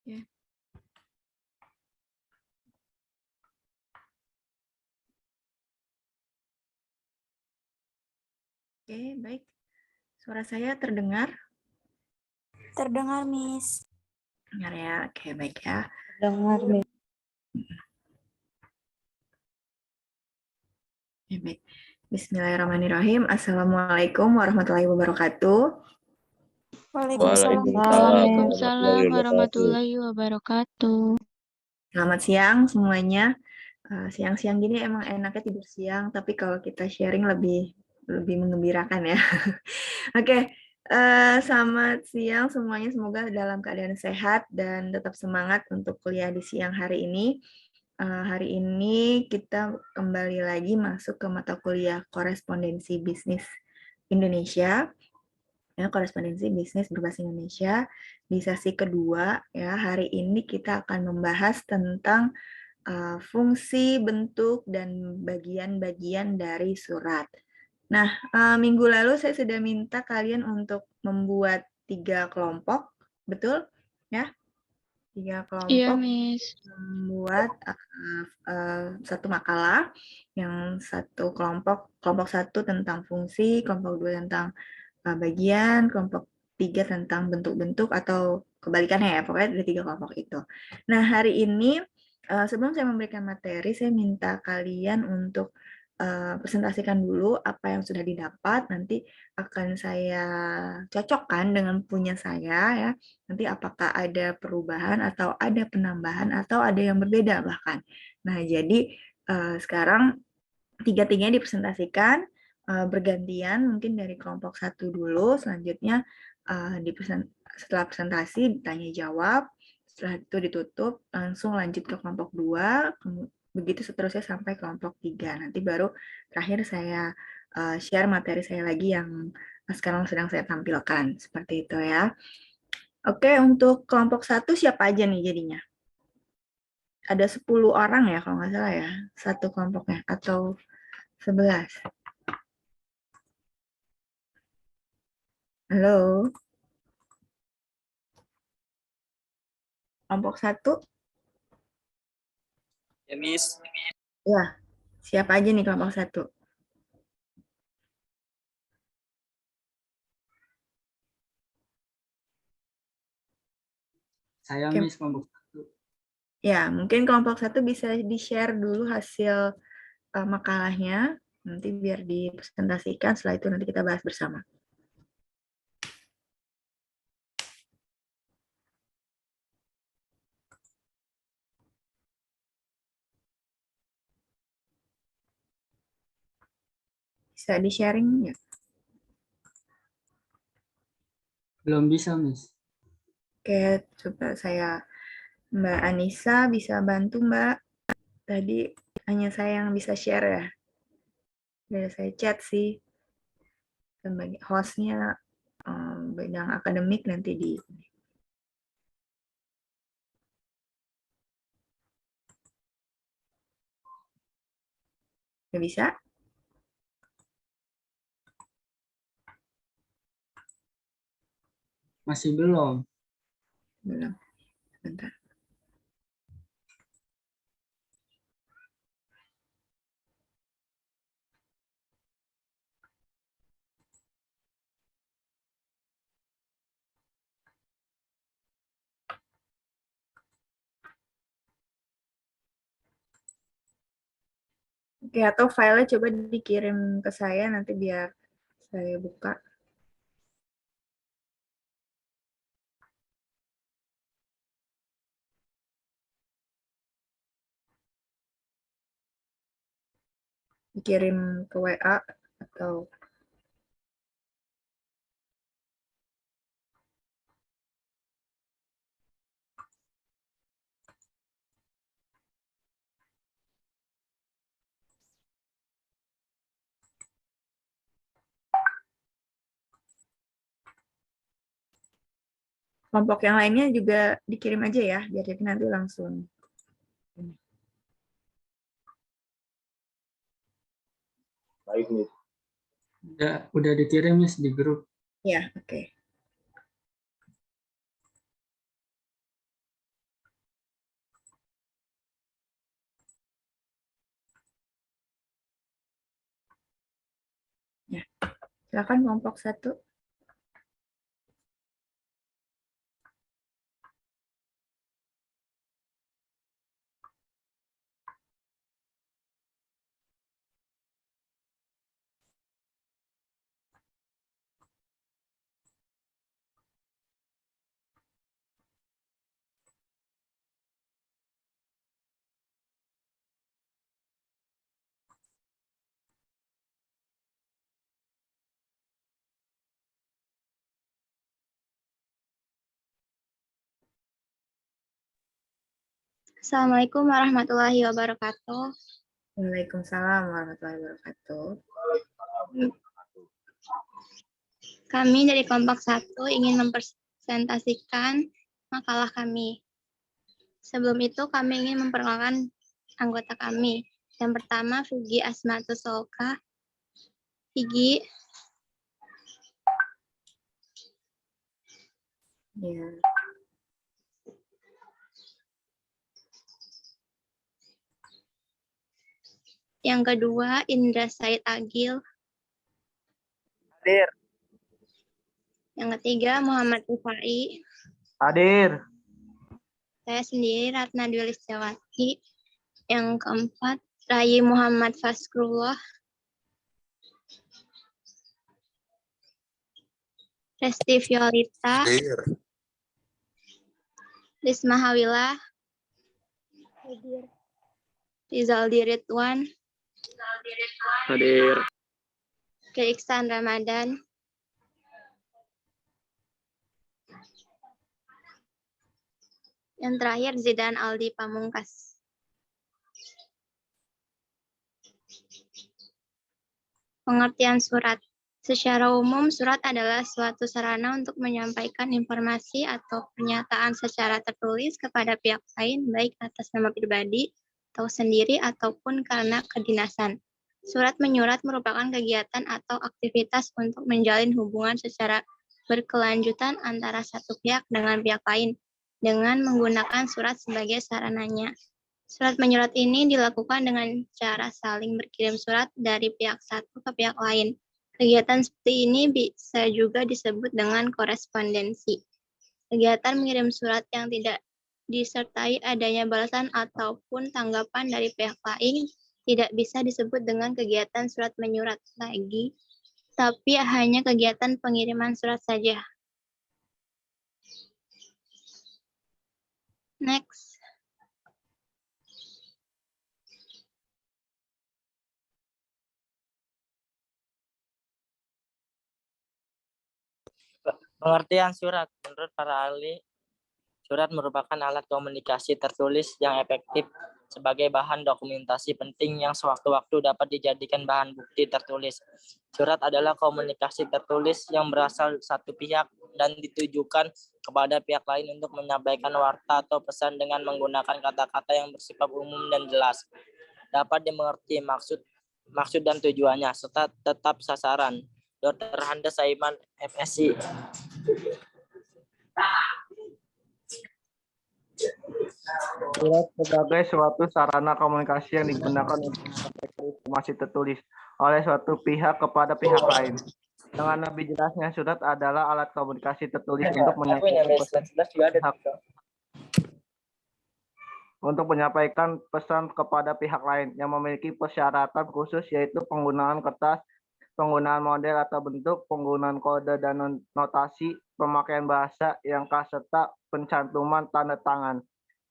Ya. Oke, baik. Suara saya terdengar? Terdengar, Miss. Dengar ya. Oke, baik ya. Dengar, Miss. Oke, baik. Bismillahirrahmanirrahim. Assalamualaikum warahmatullahi wabarakatuh. Waalaikumsalam. Waalaikumsalam Warahmatullahi wabarakatuh. Selamat siang semuanya. Siang-siang gini emang enaknya tidur siang, tapi kalau kita sharing lebih mengembirakan ya. Oke, selamat siang semuanya. Semoga dalam keadaan sehat dan tetap semangat untuk kuliah di siang hari ini. Hari ini kita kembali lagi masuk ke mata kuliah korespondensi bisnis Indonesia. Ya, korespondensi bisnis berbahasa Indonesia di sesi kedua. Ya, hari ini kita akan membahas tentang fungsi, bentuk, dan bagian-bagian dari surat. Nah, minggu lalu saya sudah minta kalian untuk membuat 3 kelompok, betul? Ya, 3 Iya, kelompok Miss. membuat satu makalah. Yang satu kelompok 1 tentang fungsi, kelompok 2 tentang bagian, kelompok 3 tentang bentuk-bentuk atau kebalikannya ya, pokoknya ada 3 kelompok itu. Nah, hari ini sebelum saya memberikan materi, saya minta kalian untuk presentasikan dulu apa yang sudah didapat, nanti akan saya cocokkan dengan punya saya ya. Nanti apakah ada perubahan atau ada penambahan atau ada yang berbeda bahkan. Nah, jadi sekarang tiga-tiganya dipresentasikan bergantian, mungkin dari kelompok 1 dulu, selanjutnya setelah presentasi ditanya jawab, setelah itu ditutup, langsung lanjut ke kelompok 2, begitu seterusnya sampai kelompok 3. Nanti baru terakhir saya share materi saya lagi yang sekarang sedang saya tampilkan, seperti itu ya. Oke, untuk kelompok 1 siapa aja nih jadinya? Ada 10 orang ya kalau nggak salah ya, satu kelompoknya, atau 11. Halo, kelompok 1. Ya, Miss. Ya, siapa aja nih kelompok 1? Saya Oke. Miss kelompok 1. Ya, mungkin kelompok 1 bisa di-share dulu hasil makalahnya, nanti biar dipresentasikan, setelah itu nanti kita bahas bersama. Bisa di-sharing ya? Belum bisa, Miss. Oke, coba Mbak Anissa bisa bantu Mbak. Tadi hanya saya yang bisa share ya. Udah saya chat sih. Sebagai hostnya bidang akademik nanti di Nggak bisa? Masih belum. Belum. Bentar. Oke, atau filenya coba dikirim ke saya nanti biar saya buka. Dikirim ke WA atau kelompok yang lainnya juga dikirim aja ya, biar jadi nanti langsung. Baik, Miss. Udah dikirim, Miss, di grup. Ya, oke. Silakan kelompok 1. Assalamualaikum warahmatullahi wabarakatuh. Waalaikumsalam warahmatullahi wabarakatuh. Kami dari kelompok 1 ingin mempresentasikan makalah kami. Sebelum itu kami ingin memperkenalkan anggota kami. Yang pertama, Figi Asmatus Solka. Figi. Ya. Yang kedua, Indra Said Agil. Hadir. Yang ketiga, Muhammad Rifai. Hadir. Saya sendiri, Ratna Dwi Listjawati. Yang keempat, Rai Muhammad Faskrullah. Resti Violita. Hadir. Risma Hawila. Rizaldi Ridwan. Hadir. Iksan Ramadan. Yang terakhir, Zidan Aldi Pamungkas. Pengertian surat. Secara umum, surat adalah suatu sarana untuk menyampaikan informasi atau pernyataan secara tertulis kepada pihak lain, baik atas nama pribadi, atau sendiri, ataupun karena kedinasan. Surat menyurat merupakan kegiatan atau aktivitas untuk menjalin hubungan secara berkelanjutan antara satu pihak dengan pihak lain, dengan menggunakan surat sebagai sarananya. Surat menyurat ini dilakukan dengan cara saling berkirim surat dari pihak satu ke pihak lain. Kegiatan seperti ini bisa juga disebut dengan korespondensi. Kegiatan mengirim surat yang tidak disertai adanya balasan ataupun tanggapan dari pihak lain tidak bisa disebut dengan kegiatan surat menyurat lagi, tapi hanya kegiatan pengiriman surat saja. Next. Pengertian surat. Menurut para ahli, surat merupakan alat komunikasi tertulis yang efektif sebagai bahan dokumentasi penting yang sewaktu-waktu dapat dijadikan bahan bukti tertulis. Surat adalah komunikasi tertulis yang berasal satu pihak dan ditujukan kepada pihak lain untuk menyampaikan warta atau pesan dengan menggunakan kata-kata yang bersifat umum dan jelas. Dapat dimengerti maksud dan tujuannya serta tetap sasaran. Dr. Handa Saiman, MSc. Surat sebagai suatu sarana komunikasi yang digunakan untuk menyampaikan informasi tertulis oleh suatu pihak kepada pihak lain. Dengan lebih jelasnya, surat adalah alat komunikasi tertulis untuk menyampaikan pesan kepada pihak lain yang memiliki persyaratan khusus, yaitu penggunaan kertas, penggunaan model atau bentuk, penggunaan kode dan notasi, pemakaian bahasa yang khas, serta pencantuman tanda tangan.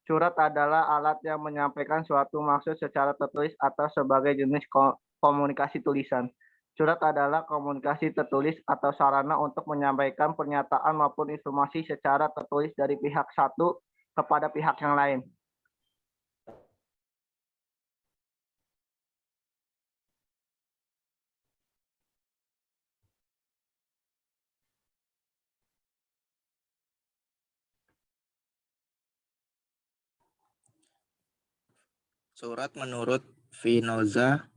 Surat adalah alat yang menyampaikan suatu maksud secara tertulis atau sebagai jenis komunikasi tulisan. Surat adalah komunikasi tertulis atau sarana untuk menyampaikan pernyataan maupun informasi secara tertulis dari pihak satu kepada pihak yang lain. Surat menurut Spinoza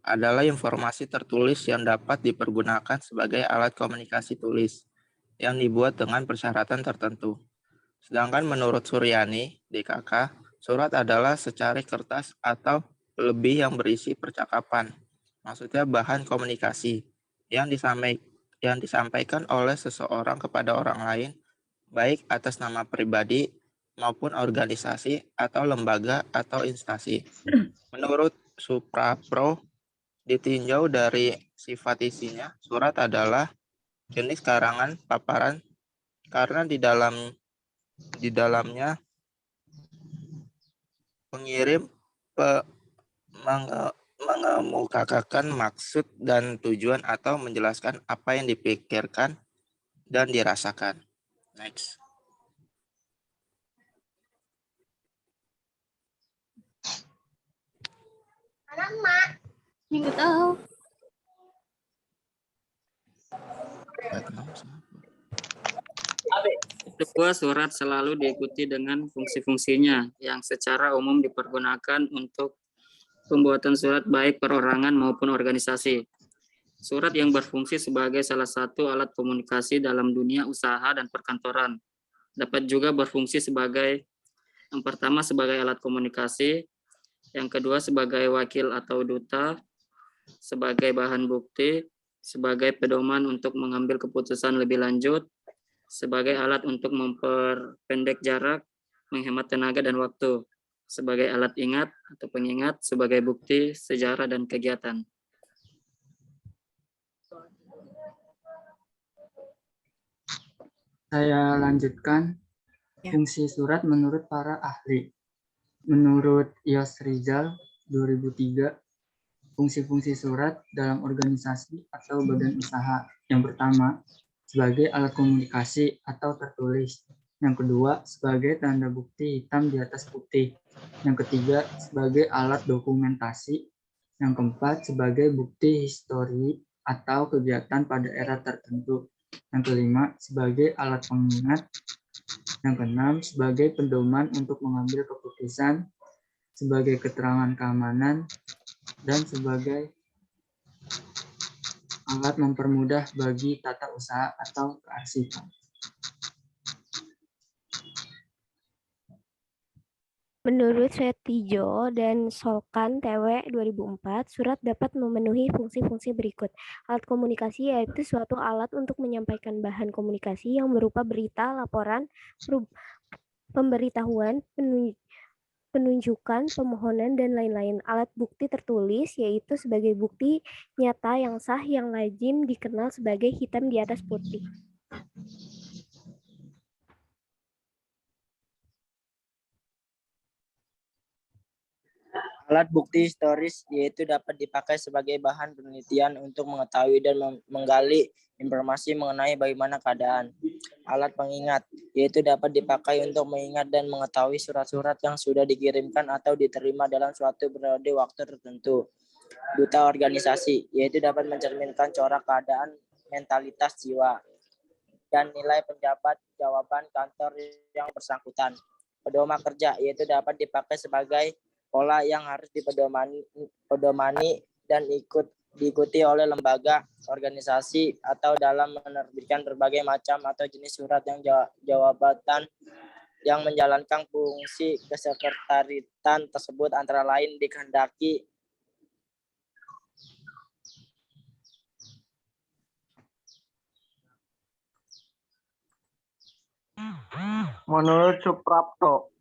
adalah informasi tertulis yang dapat dipergunakan sebagai alat komunikasi tulis yang dibuat dengan persyaratan tertentu. Sedangkan menurut Suryani, DKK, surat adalah secari kertas atau lebih yang berisi percakapan. Maksudnya bahan komunikasi yang yang disampaikan oleh seseorang kepada orang lain, baik atas nama pribadi maupun organisasi atau lembaga atau instansi. Menurut Suprapro, ditinjau dari sifat isinya, surat adalah jenis karangan paparan karena di dalamnya pengirim mengemukakan maksud dan tujuan atau menjelaskan apa yang dipikirkan dan dirasakan. Next. Nggak tahu. Kedua, surat selalu diikuti dengan fungsi-fungsinya yang secara umum dipergunakan untuk pembuatan surat baik perorangan maupun organisasi. Surat yang berfungsi sebagai salah satu alat komunikasi dalam dunia usaha dan perkantoran. Dapat juga berfungsi sebagai, yang pertama sebagai alat komunikasi, yang kedua sebagai wakil atau duta, sebagai bahan bukti, sebagai pedoman untuk mengambil keputusan lebih lanjut, sebagai alat untuk memperpendek jarak, menghemat tenaga dan waktu, sebagai alat ingat atau pengingat, sebagai bukti, sejarah, dan kegiatan. Saya lanjutkan. Ya. Fungsi surat menurut para ahli. Menurut Yos Rizal 2003, fungsi-fungsi surat dalam organisasi atau badan usaha. Yang pertama, sebagai alat komunikasi atau tertulis. Yang kedua, sebagai tanda bukti hitam di atas putih. Yang ketiga, sebagai alat dokumentasi. Yang keempat, sebagai bukti histori atau kegiatan pada era tertentu. Yang kelima, sebagai alat pengingat. Yang keenam, sebagai pedoman untuk mengambil keputusan, sebagai keterangan keamanan, dan sebagai alat mempermudah bagi tata usaha atau kearsipan. Menurut Setijo dan Solkan TW 2004, surat dapat memenuhi fungsi-fungsi berikut. Alat komunikasi yaitu suatu alat untuk menyampaikan bahan komunikasi yang berupa berita, laporan, pemberitahuan, penunjukan, pemohonan, dan lain-lain. Alat bukti tertulis yaitu sebagai bukti nyata yang sah yang lazim dikenal sebagai hitam di atas putih. Alat bukti historis yaitu dapat dipakai sebagai bahan penelitian untuk mengetahui dan menggali informasi mengenai bagaimana keadaan. Alat pengingat yaitu dapat dipakai untuk mengingat dan mengetahui surat-surat yang sudah dikirimkan atau diterima dalam suatu periode waktu tertentu. Duta organisasi yaitu dapat mencerminkan corak keadaan, mentalitas jiwa, dan nilai penjabat jawaban kantor yang bersangkutan. Pedoman kerja yaitu dapat dipakai sebagai pola yang harus dipedomani dan diikuti oleh lembaga, organisasi, atau dalam menerbitkan berbagai macam atau jenis surat yang jabatan yang menjalankan fungsi kesekretariatan tersebut antara lain dikehendaki Menurut Suprapto,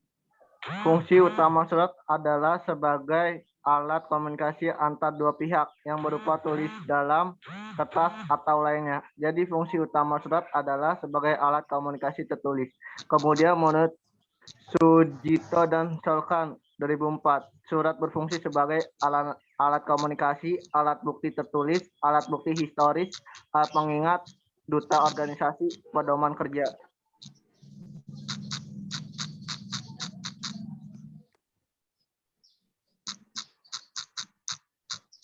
fungsi utama surat adalah sebagai alat komunikasi antar dua pihak yang berupa tulis dalam kertas atau lainnya. Jadi fungsi utama surat adalah sebagai alat komunikasi tertulis. Kemudian menurut Sujito dan Solkan 2004, surat berfungsi sebagai alat komunikasi, alat bukti tertulis, alat bukti historis, alat pengingat, duta organisasi, pedoman kerja.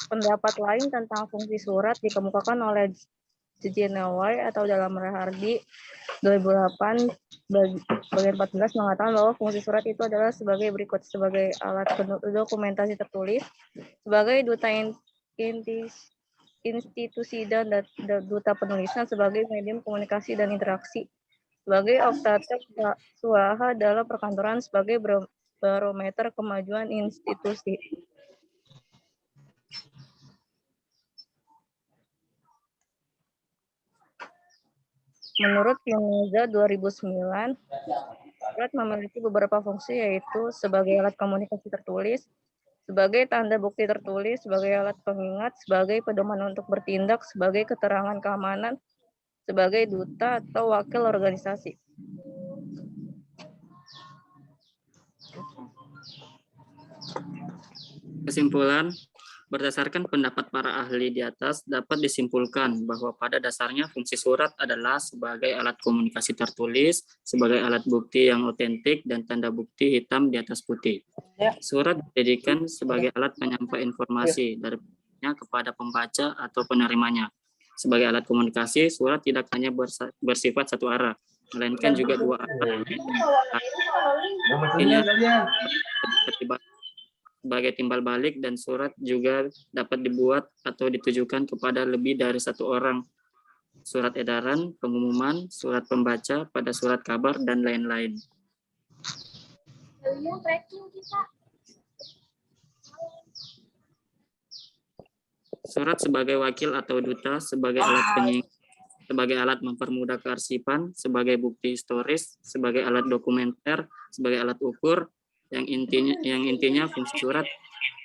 Pendapat lain tentang fungsi surat dikemukakan oleh Jenawai atau dalam Rahardi 2008 bagian 14 mengatakan bahwa fungsi surat itu adalah sebagai berikut: sebagai alat dokumentasi tertulis, sebagai duta institusi dan duta penulisan, sebagai medium komunikasi dan interaksi, sebagai optator suara dalam perkantoran, sebagai barometer kemajuan institusi. Menurut Finoza 2009, surat memiliki beberapa fungsi yaitu sebagai alat komunikasi tertulis, sebagai tanda bukti tertulis, sebagai alat pengingat, sebagai pedoman untuk bertindak, sebagai keterangan keamanan, sebagai duta atau wakil organisasi. Kesimpulan, berdasarkan pendapat para ahli di atas, dapat disimpulkan bahwa pada dasarnya fungsi surat adalah sebagai alat komunikasi tertulis, sebagai alat bukti yang otentik, dan tanda bukti hitam di atas putih. Surat dijadikan sebagai alat penyampai informasi dari kepada pembaca atau penerimanya. Sebagai alat komunikasi, surat tidak hanya bersifat satu arah, melainkan juga dua arah. Sebagai timbal balik, dan surat juga dapat dibuat atau ditujukan kepada lebih dari satu orang. Surat edaran, pengumuman, surat pembaca, pada surat kabar, dan lain-lain. Surat sebagai wakil atau duta, sebagai alat pengingat, sebagai alat mempermudah kearsipan, sebagai bukti historis, sebagai alat dokumenter, sebagai alat ukur, yang intinya fungsi surat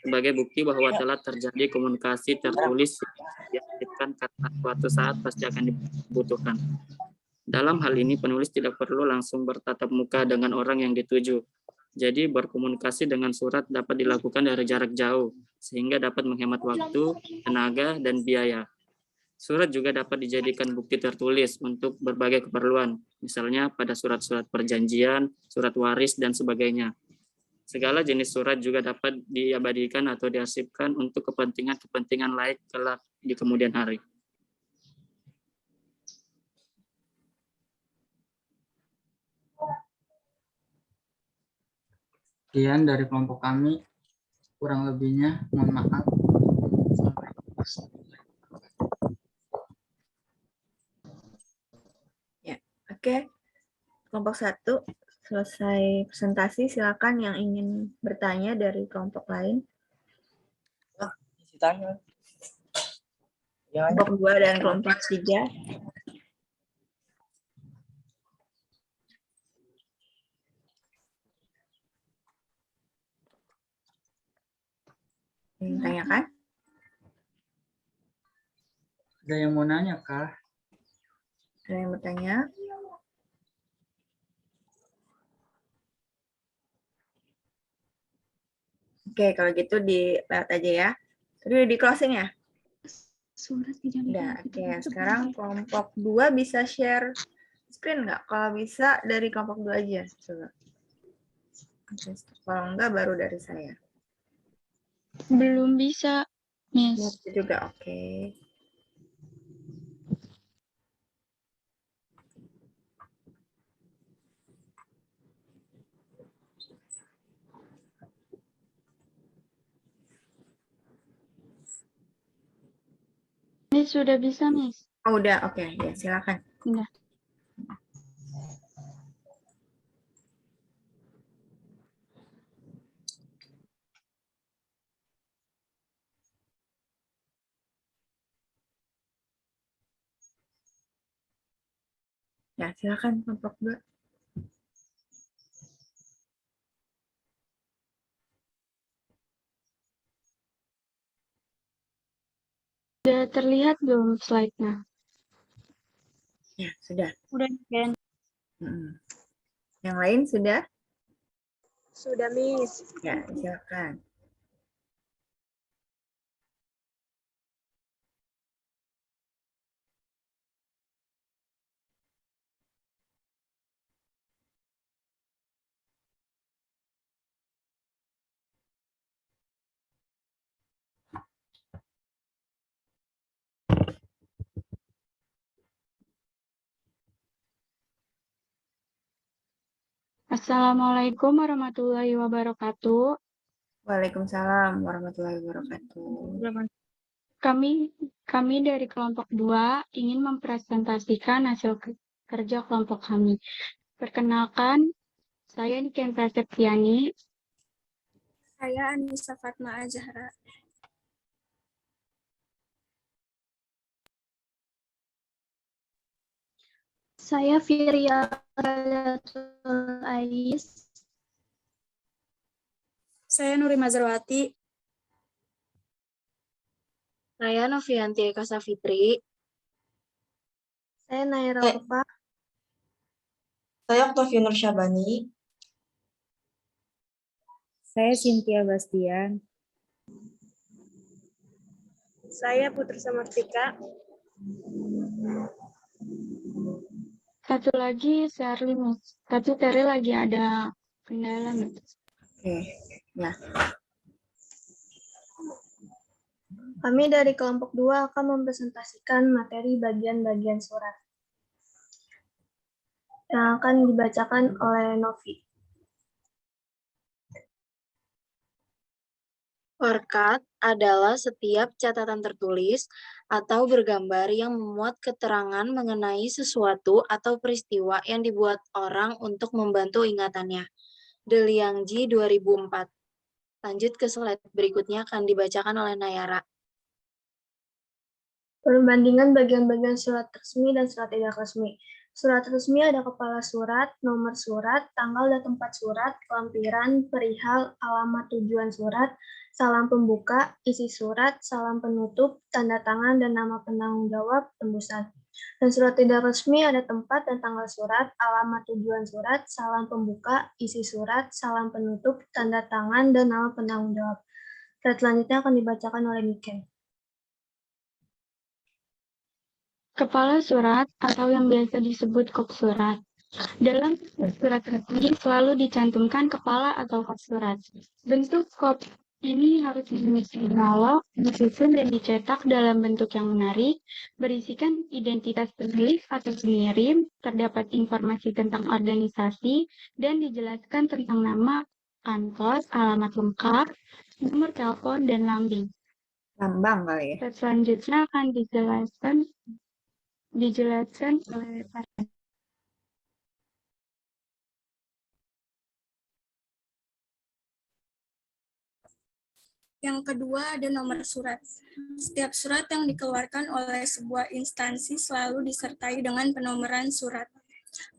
sebagai bukti bahwa telah terjadi komunikasi tertulis yang diaktifkan karena suatu saat pasti akan dibutuhkan. Dalam hal ini penulis tidak perlu langsung bertatap muka dengan orang yang dituju. Jadi berkomunikasi dengan surat dapat dilakukan dari jarak jauh sehingga dapat menghemat waktu, tenaga, dan biaya. Surat juga dapat dijadikan bukti tertulis untuk berbagai keperluan, misalnya pada surat-surat perjanjian, surat waris, dan sebagainya. Segala jenis surat juga dapat diabadikan atau diarsipkan untuk kepentingan-kepentingan lain kelak di kemudian hari. Sekian dari kelompok kami, kurang lebihnya mohon maaf. Ya, oke. Kelompok 1 selesai presentasi. Silakan yang ingin bertanya dari kelompok lain. Tanya. Kelompok 2 dan kelompok 3. Ingin tanyakan? Ada yang mau nanya, Kak? Ada yang bertanya? Oke, kalau gitu di lewat aja ya. Tadi udah di closing ya? Udah, oke. Sekarang kelompok 2 bisa share screen nggak? Kalau bisa dari kelompok 2 aja. Coba. Oke, kalau enggak baru dari saya. Belum bisa, Miss. Bisa juga, oke. Ini sudah bisa, Miss. Oh, udah, oke. Ya, silakan. Udah. Ya, silakan kelompok 2. Sudah terlihat belum slide-nya? Ya, sudah. Udah, Ken. Yang lain sudah? Sudah, Miss. Ya, silakan. Assalamualaikum warahmatullahi wabarakatuh. Waalaikumsalam warahmatullahi wabarakatuh. Kami dari kelompok 2 ingin mempresentasikan hasil kerja kelompok kami. Perkenalkan, saya Niken Prasetyanti. Saya Anissa Fatma Azhara. Saya Firia Radatul Ais. Saya Nuri Mazarwati. Saya Novianti Eka Safitri. Saya Naira Urfa. Saya Octavia Nur Syabani. Saya Cynthia Bastian. Saya Putri Samartika. Satu lagi Sherly, Mas. Tapi Terry lagi ada kendala, Mas. Oke, ya. Kami dari kelompok 2 akan mempresentasikan materi bagian-bagian surat yang akan dibacakan oleh Novi. Warkat adalah setiap catatan tertulis atau bergambar yang memuat keterangan mengenai sesuatu atau peristiwa yang dibuat orang untuk membantu ingatannya. De Liangji 2004. Lanjut ke slide berikutnya akan dibacakan oleh Nayara. Perbandingan bagian-bagian surat resmi dan surat tidak resmi. Surat resmi ada kepala surat, nomor surat, tanggal dan tempat surat, lampiran, perihal, alamat tujuan surat, salam pembuka, isi surat, salam penutup, tanda tangan, dan nama penanggung jawab tembusan. Dan surat tidak resmi ada tempat dan tanggal surat, alamat tujuan surat, salam pembuka, isi surat, salam penutup, tanda tangan, dan nama penanggung jawab. Slide selanjutnya akan dibacakan oleh Niken. Kepala surat atau yang biasa disebut kop surat. Dalam surat resmi selalu dicantumkan kepala atau kop surat. Bentuk kop ini harus dimiliki monolog, disusun dan dicetak dalam bentuk yang menarik, berisikan identitas penulis atau pengirim, terdapat informasi tentang organisasi, dan dijelaskan tentang nama, kantor, alamat lengkap, nomor telepon, dan lambang. Lambang kali ya. Selanjutnya akan dijelaskan oleh Pak. Yang kedua ada nomor surat. Setiap surat yang dikeluarkan oleh sebuah instansi selalu disertai dengan penomoran surat.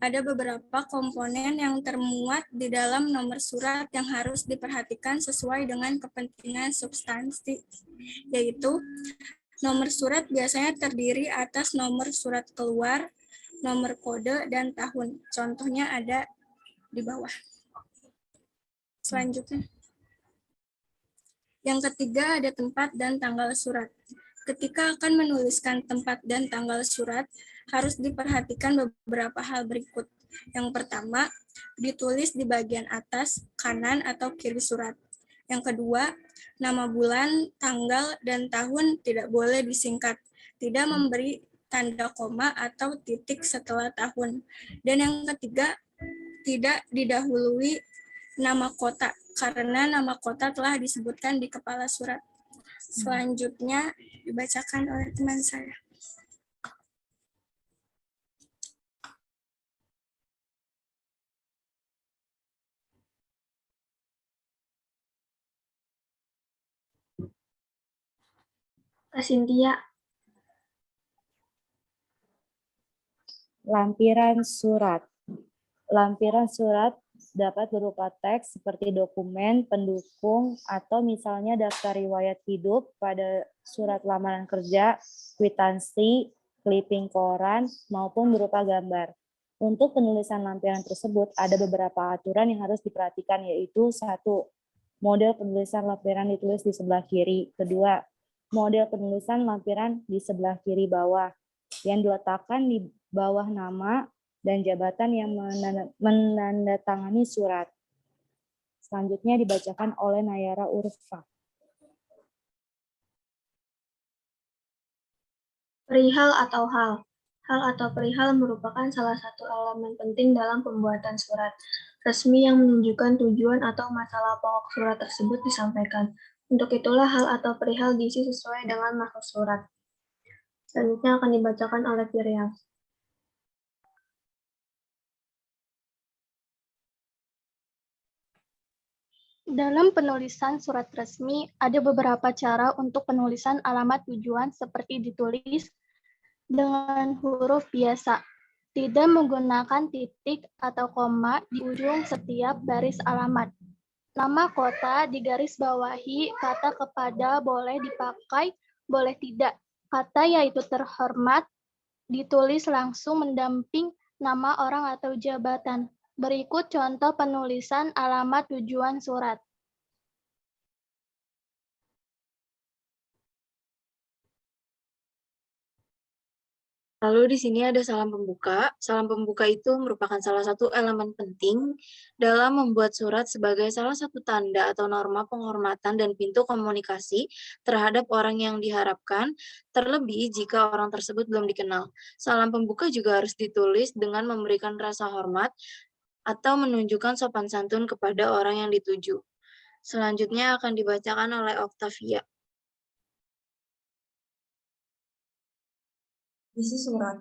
Ada beberapa komponen yang termuat di dalam nomor surat yang harus diperhatikan sesuai dengan kepentingan substansi, yaitu nomor surat biasanya terdiri atas nomor surat keluar, nomor kode, dan tahun. Contohnya ada di bawah. Selanjutnya. Yang ketiga ada tempat dan tanggal surat. Ketika akan menuliskan tempat dan tanggal surat, harus diperhatikan beberapa hal berikut. Yang pertama, ditulis di bagian atas, kanan, atau kiri surat. Yang kedua, nama bulan, tanggal, dan tahun tidak boleh disingkat. Tidak memberi tanda koma atau titik setelah tahun. Dan yang ketiga, tidak didahului nama kota, karena nama kota telah disebutkan di kepala surat. Selanjutnya dibacakan oleh teman saya. Kak Cynthia. Lampiran surat. Lampiran surat dapat berupa teks seperti dokumen, pendukung, atau misalnya daftar riwayat hidup pada surat lamaran kerja, kwitansi, clipping koran, maupun berupa gambar. Untuk penulisan lampiran tersebut, ada beberapa aturan yang harus diperhatikan, yaitu 1. Model penulisan lampiran ditulis di sebelah kiri. 2. Model penulisan lampiran di sebelah kiri bawah, yang diletakkan di bawah nama dan jabatan yang menandatangani surat. Selanjutnya dibacakan oleh Nayara Urfa. Perihal atau hal. Hal atau perihal merupakan salah satu elemen penting dalam pembuatan surat resmi yang menunjukkan tujuan atau masalah pokok surat tersebut disampaikan. Untuk itulah hal atau perihal diisi sesuai dengan maksud surat. Selanjutnya akan dibacakan oleh Firia. Dalam penulisan surat resmi, ada beberapa cara untuk penulisan alamat tujuan seperti ditulis dengan huruf biasa. Tidak menggunakan titik atau koma di ujung setiap baris alamat. Nama kota digarisbawahi, kata kepada boleh dipakai, boleh tidak. Kata yaitu terhormat ditulis langsung mendamping nama orang atau jabatan. Berikut contoh penulisan alamat tujuan surat. Lalu di sini ada salam pembuka. Salam pembuka itu merupakan salah satu elemen penting dalam membuat surat sebagai salah satu tanda atau norma penghormatan dan pintu komunikasi terhadap orang yang diharapkan, terlebih jika orang tersebut belum dikenal. Salam pembuka juga harus ditulis dengan memberikan rasa hormat atau menunjukkan sopan santun kepada orang yang dituju. Selanjutnya akan dibacakan oleh Octavia. Isi surat.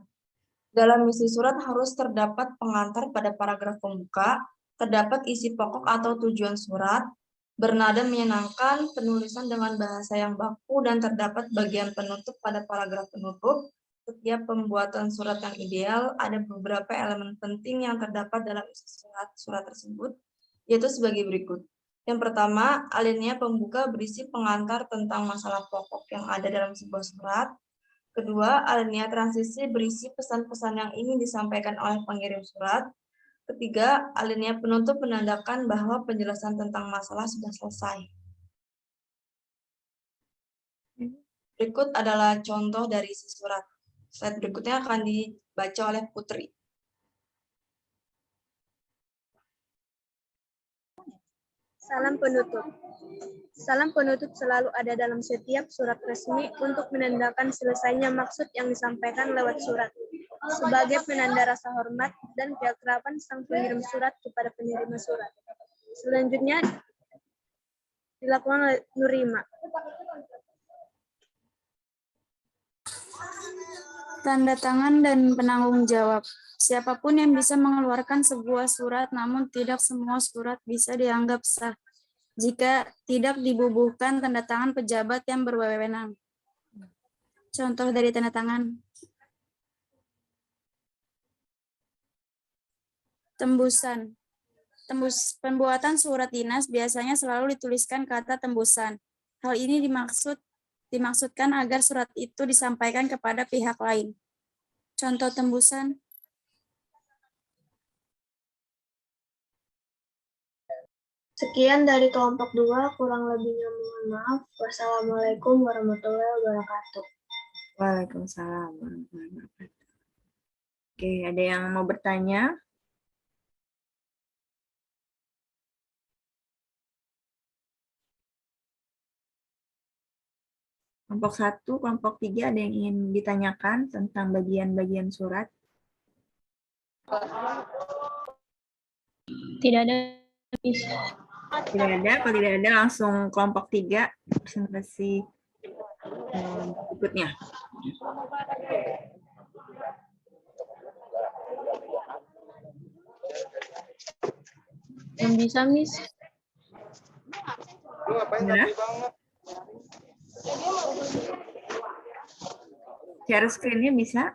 Dalam isi surat harus terdapat pengantar pada paragraf pembuka, terdapat isi pokok atau tujuan surat, bernada menyenangkan, penulisan dengan bahasa yang baku, dan terdapat bagian penutup pada paragraf penutup. Setiap pembuatan surat yang ideal, ada beberapa elemen penting yang terdapat dalam isi surat tersebut, yaitu sebagai berikut. Yang pertama, alinea pembuka berisi pengantar tentang masalah pokok yang ada dalam sebuah surat. Kedua, alinea transisi berisi pesan-pesan yang ingin disampaikan oleh pengirim surat. Ketiga, alinea penutup menandakan bahwa penjelasan tentang masalah sudah selesai. Berikut adalah contoh dari isi surat. Slide berikutnya akan dibaca oleh Putri. Salam penutup. Salam penutup selalu ada dalam setiap surat resmi untuk menandakan selesainya maksud yang disampaikan lewat surat, sebagai penanda rasa hormat dan keakraban sang pengirim surat kepada penerima surat. Selanjutnya dilakukan oleh Nurima. Tanda tangan dan penanggung jawab. Siapapun yang bisa mengeluarkan sebuah surat, namun tidak semua surat bisa dianggap sah jika tidak dibubuhkan tanda tangan pejabat yang berwenang. Contoh dari tanda tangan. Tembusan. Pembuatan surat dinas biasanya selalu dituliskan kata tembusan. Hal ini dimaksudkan agar surat itu disampaikan kepada pihak lain. Contoh tembusan. Sekian dari kelompok 2, kurang lebihnya mohon maaf. Wassalamualaikum warahmatullahi wabarakatuh. Waalaikumsalam warahmatullahi wabarakatuh. Oke, ada yang mau bertanya? Kelompok 1, kelompok 3 ada yang ingin ditanyakan tentang bagian-bagian surat? Tidak ada. Tidak ada, kalau tidak ada langsung kelompok 3 presentasi berikutnya. Yang bisa, Miss. Gimana? Share screen-nya bisa?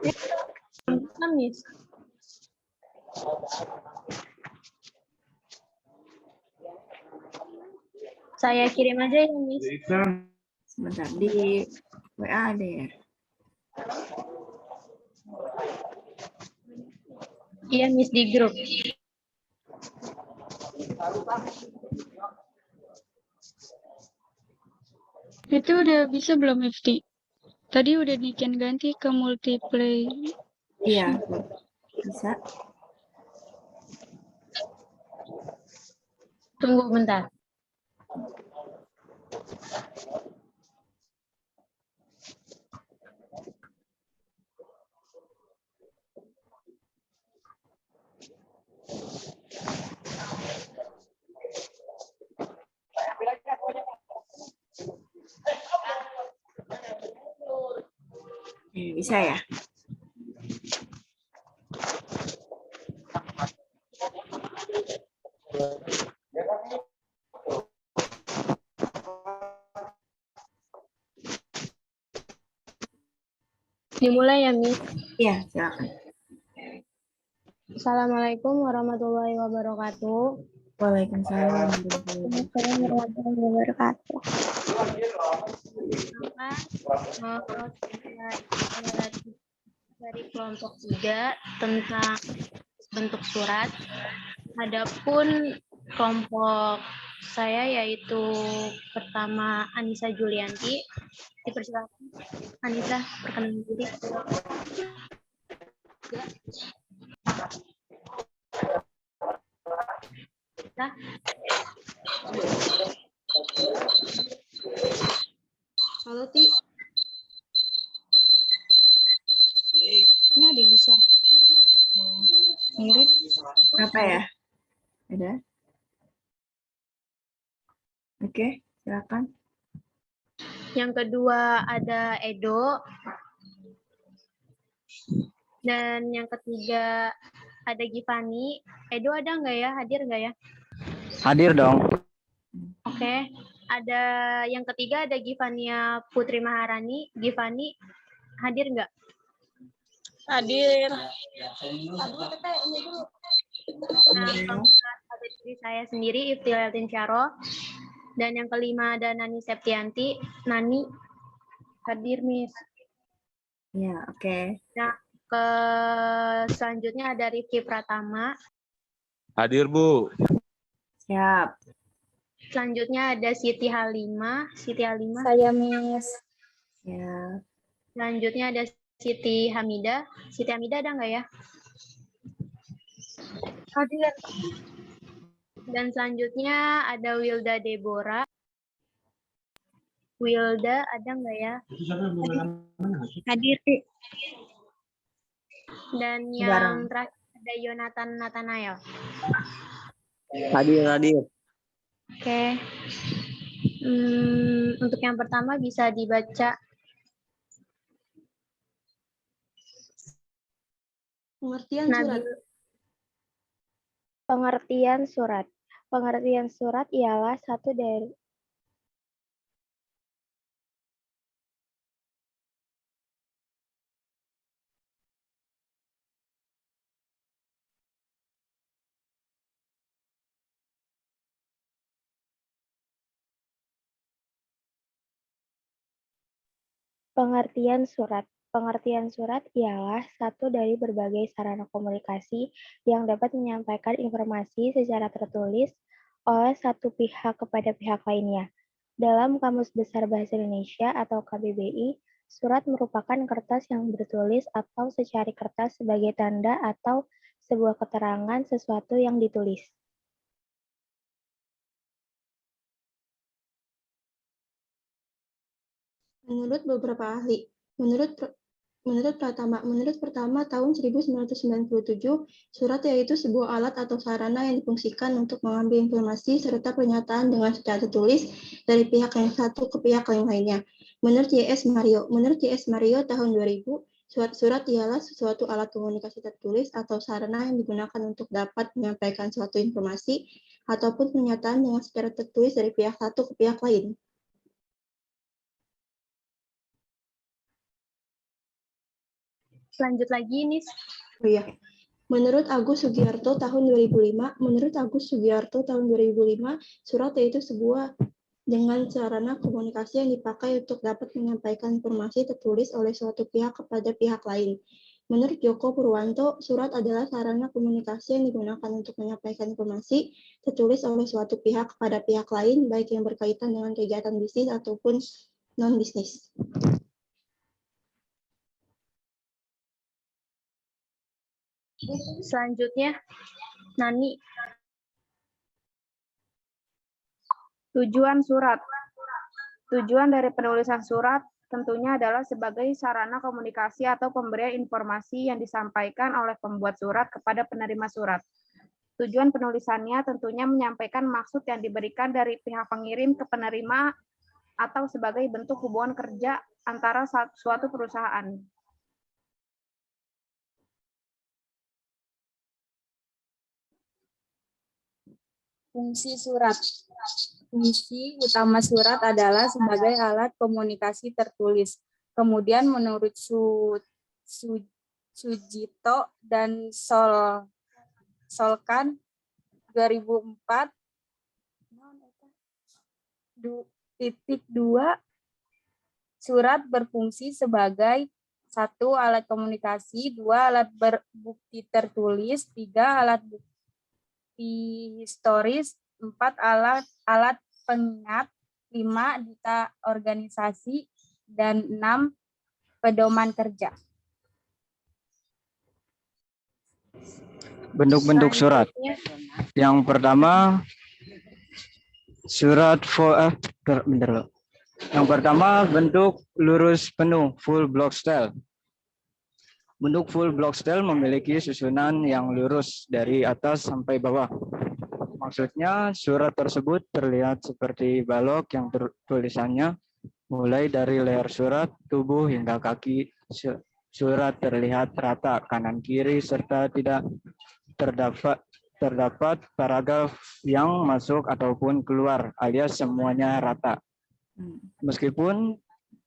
Bisa, Miss. Saya kirim aja ya, Miss. Sebentar, di WA ada ya? Iya, Miss, di grup. Itu udah bisa belum, Ifti? Tadi udah Niken ganti ke multiplay. Iya, bisa. Tunggu bentar. Bisa ya? Dimulai ya, Miss. Iya, silakan. Assalamualaikum warahmatullahi wabarakatuh. Waalaikumsalam. Assalamualaikum warahmatullahi wabarakatuh. Dari kelompok 3 tentang bentuk surat. Adapun kelompok saya yaitu pertama Anissa Julianti. Dipersilakan Anissa perkenalan diri. Halo, Ti. Ini ada yang share. Mirip. Apa ya? Ada? Oke, silakan. Yang kedua ada Edo. Dan yang ketiga ada Givani. Edo ada nggak ya? Hadir nggak ya? Hadir dong. Oke. Ada yang ketiga ada Givania Putri Maharani. Givani hadir nggak? Hadir. Nah, keempat ada diri saya sendiri, Iftilatin Syaro. Dan yang kelima ada Nani Septianti. Nani hadir, Miss. Ya, oke. Nah, selanjutnya ada Rifki Pratama. Hadir, Bu. Siap. Selanjutnya ada Siti Halimah. Siti Halimah. Saya, Miss. Ya. Selanjutnya ada Siti Hamidah. Siti Hamidah ada nggak ya? Hadir. Dan selanjutnya ada Wilda Deborah. Wilda ada nggak ya? Hadir. Dan yang terakhir ada Yonatan Nathanael. Hadir. Oke. Untuk yang pertama bisa dibaca. Pengertian surat. Pengertian surat. Pengertian surat ialah satu dari Pengertian surat. Pengertian surat ialah satu dari berbagai sarana komunikasi yang dapat menyampaikan informasi secara tertulis oleh satu pihak kepada pihak lainnya. Dalam Kamus Besar Bahasa Indonesia atau KBBI, surat merupakan kertas yang bertulis atau secari kertas sebagai tanda atau sebuah keterangan sesuatu yang ditulis. Menurut beberapa ahli, menurut pertama tahun 1997, surat yaitu sebuah alat atau sarana yang difungsikan untuk mengambil informasi serta pernyataan dengan secara tertulis dari pihak yang satu ke pihak yang lainnya. Menurut Y.S. Mario tahun 2000, surat ialah suatu alat komunikasi tertulis atau sarana yang digunakan untuk dapat menyampaikan suatu informasi ataupun pernyataan dengan secara tertulis dari pihak satu ke pihak lain. Lanjut lagi, Nis. Oh iya. Menurut Agus Sugiarto tahun 2005, surat yaitu sebuah dengan sarana komunikasi yang dipakai untuk dapat menyampaikan informasi tertulis oleh suatu pihak kepada pihak lain. Menurut Joko Purwanto, surat adalah sarana komunikasi yang digunakan untuk menyampaikan informasi tertulis oleh suatu pihak kepada pihak lain, baik yang berkaitan dengan kegiatan bisnis ataupun non-bisnis. Selanjutnya, Nani. Tujuan surat. Tujuan dari penulisan surat tentunya adalah sebagai sarana komunikasi atau pemberian informasi yang disampaikan oleh pembuat surat kepada penerima surat. Tujuan penulisannya tentunya menyampaikan maksud yang diberikan dari pihak pengirim ke penerima atau sebagai bentuk hubungan kerja antara suatu perusahaan. Fungsi surat. Fungsi utama surat adalah sebagai alat komunikasi tertulis. Kemudian menurut Sujito dan Solkan 2004 2 surat berfungsi sebagai 1. Alat komunikasi, 2. Alat bukti tertulis, 3. Alat bukti historis, 4. Alat pengingat, 5. Data organisasi, dan 6. Pedoman kerja. Bentuk-bentuk surat. Yang pertama, Yang pertama, bentuk lurus penuh, full block style. Bentuk full block style memiliki susunan yang lurus dari atas sampai bawah. Maksudnya, surat tersebut terlihat seperti balok yang tulisannya mulai dari leher surat, tubuh hingga kaki. Surat terlihat rata kanan kiri serta tidak terdapat paragraf yang masuk ataupun keluar, alias semuanya rata. Meskipun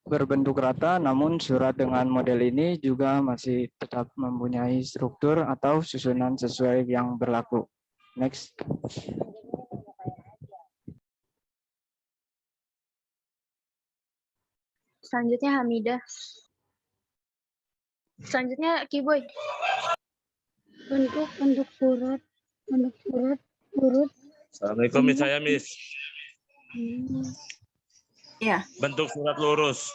berbentuk rata, namun surat dengan model ini juga masih tetap mempunyai struktur atau susunan sesuai yang berlaku. Next. Selanjutnya Hamidah. Selanjutnya Kiboy. Bentuk surat urut. Assalamualaikum, Miss. Saya, Miss. Iya. Bentuk surat lurus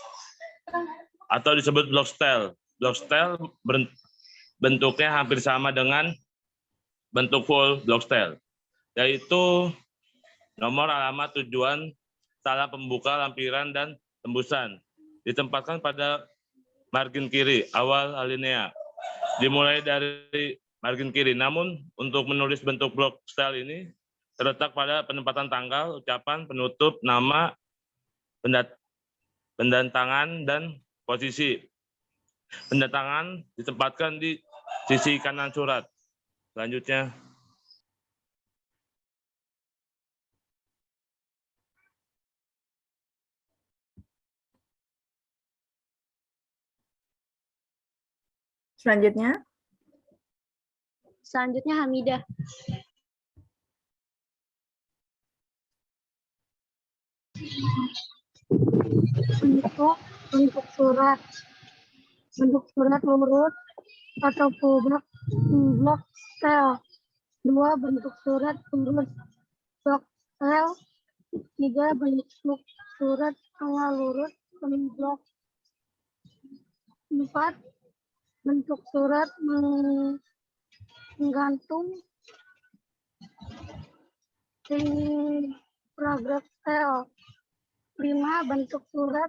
atau disebut block style. Block style bentuknya hampir sama dengan bentuk full block style, yaitu nomor, alamat, tujuan, salah pembuka, lampiran, dan tembusan. Ditempatkan pada margin kiri awal alinea. Dimulai dari margin kiri. Namun untuk menulis bentuk block style ini terletak pada penempatan tanggal, ucapan, penutup, nama, pendatangan, dan posisi. Pendatangan ditempatkan di sisi kanan surat. Selanjutnya. Selanjutnya Hamidah. Bentuk surat lurus atau full block style. 2. Bentuk surat lurus block style. 3. Bentuk surat tengah lurus full block. 4. Bentuk surat menggantung paragraf style. 5. Bentuk surat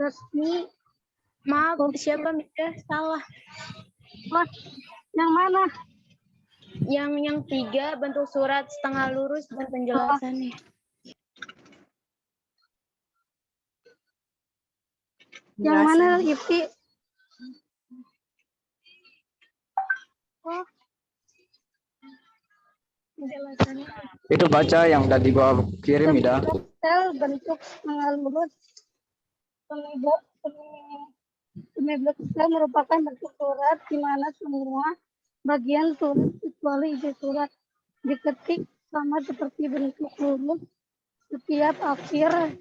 resmi. Maaf, siapa Mida? Salah. Mas, yang mana? Yang 3 bentuk surat setengah lurus dan penjelasannya. Yang mana, Ipti? Oh. Penjelasannya. Itu baca yang tadi gua kirim, Ida. Bentuk setengah lurus. Semi-block style merupakan bentuk surat di mana semua bagian surat kecuali isi surat diketik sama seperti bentuk lurus setiap akhir.